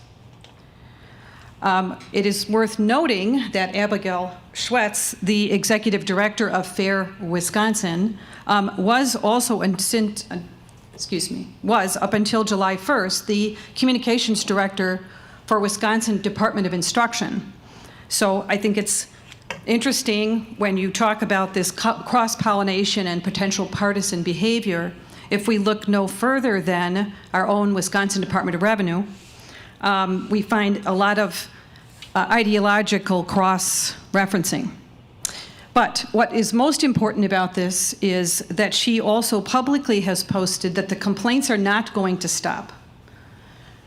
It is worth noting that Abigail Schwetz, the executive director of Fair Wisconsin, was also, was up until July 1st, the communications director for Wisconsin Department of Instruction. So I think it's interesting when you talk about this cross-pollination and potential partisan behavior. If we look no further than our own Wisconsin Department of Revenue, we find a lot of ideological cross-referencing. But what is most important about this is that she also publicly has posted that the complaints are not going to stop.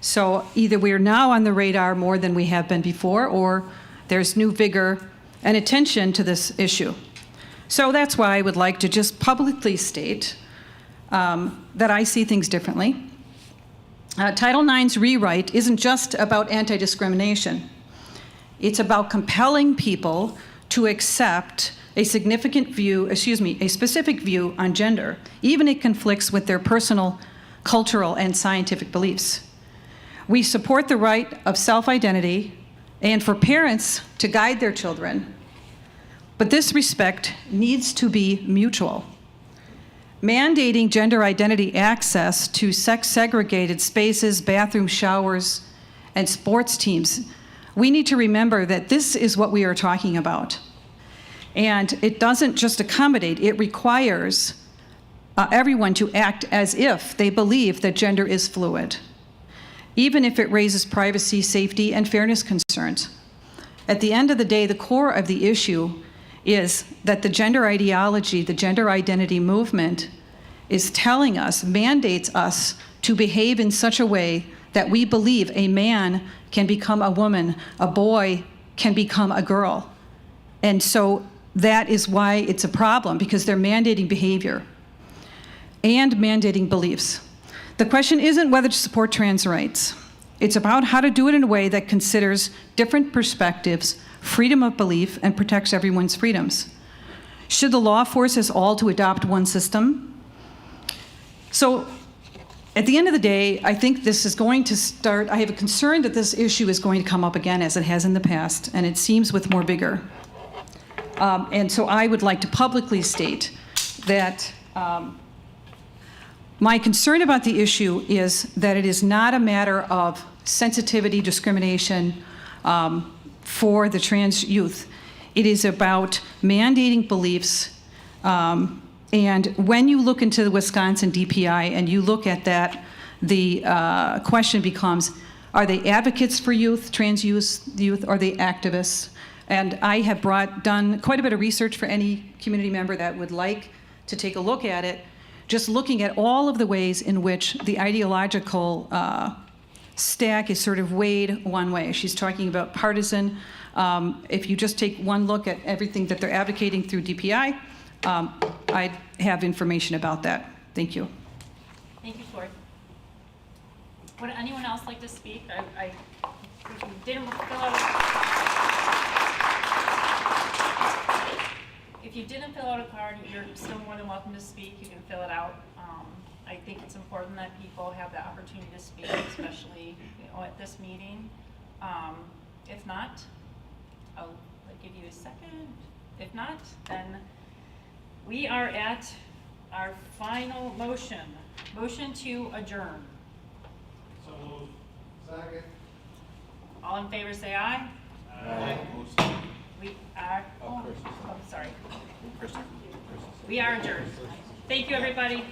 So either we are now on the radar more than we have been before, or there's new vigor and attention to this issue. So that's why I would like to just publicly state that I see things differently. Title IX's rewrite isn't just about anti-discrimination. It's about compelling people to accept a specific view on gender, even if it conflicts with their personal, cultural, and scientific beliefs. We support the right of self-identity and for parents to guide their children, but this respect needs to be mutual. Mandating gender identity access to sex-segregated spaces, bathroom showers, and sports teams, we need to remember that this is what we are talking about. And it doesn't just accommodate, it requires everyone to act as if they believe that gender is fluid, even if it raises privacy, safety, and fairness concerns. At the end of the day, the core of the issue is that the gender ideology, the gender identity movement, is telling us, mandates us to behave in such a way that we believe a man can become a woman, a boy can become a girl. And so that is why it's a problem, because they're mandating behavior and mandating beliefs. The question isn't whether to support trans rights. It's about how to do it in a way that considers different perspectives, freedom of belief, and protects everyone's freedoms. Should the law force us all to adopt one system? So at the end of the day, I think this is going to start, I have a concern that this issue is going to come up again as it has in the past, and it seems with more vigor. And so I would like to publicly state that my concern about the issue is that it is not a matter of sensitivity, discrimination for the trans youth. It is about mandating beliefs. And when you look into the Wisconsin DPI and you look at that, the question becomes, are they advocates for youth, trans youth, or are they activists? And I have done quite a bit of research for any community member that would like to take a look at it, just looking at all of the ways in which the ideological stack is sort of weighed one way. She's talking about partisan. If you just take one look at everything that they're advocating through DPI, I have information about that. Thank you. Thank you, Tori. Would anyone else like to speak? If you didn't fill out, if you didn't fill out a card, you're still more than welcome to speak. You can fill it out. I think it's important that people have the opportunity to speak, especially at this meeting. If not, I'll give you a second. If not, then we are at our final motion. Motion to adjourn. So moved. Second. All in favor, say aye. Aye. We are, I'm sorry. We are adjourned. Thank you, everybody.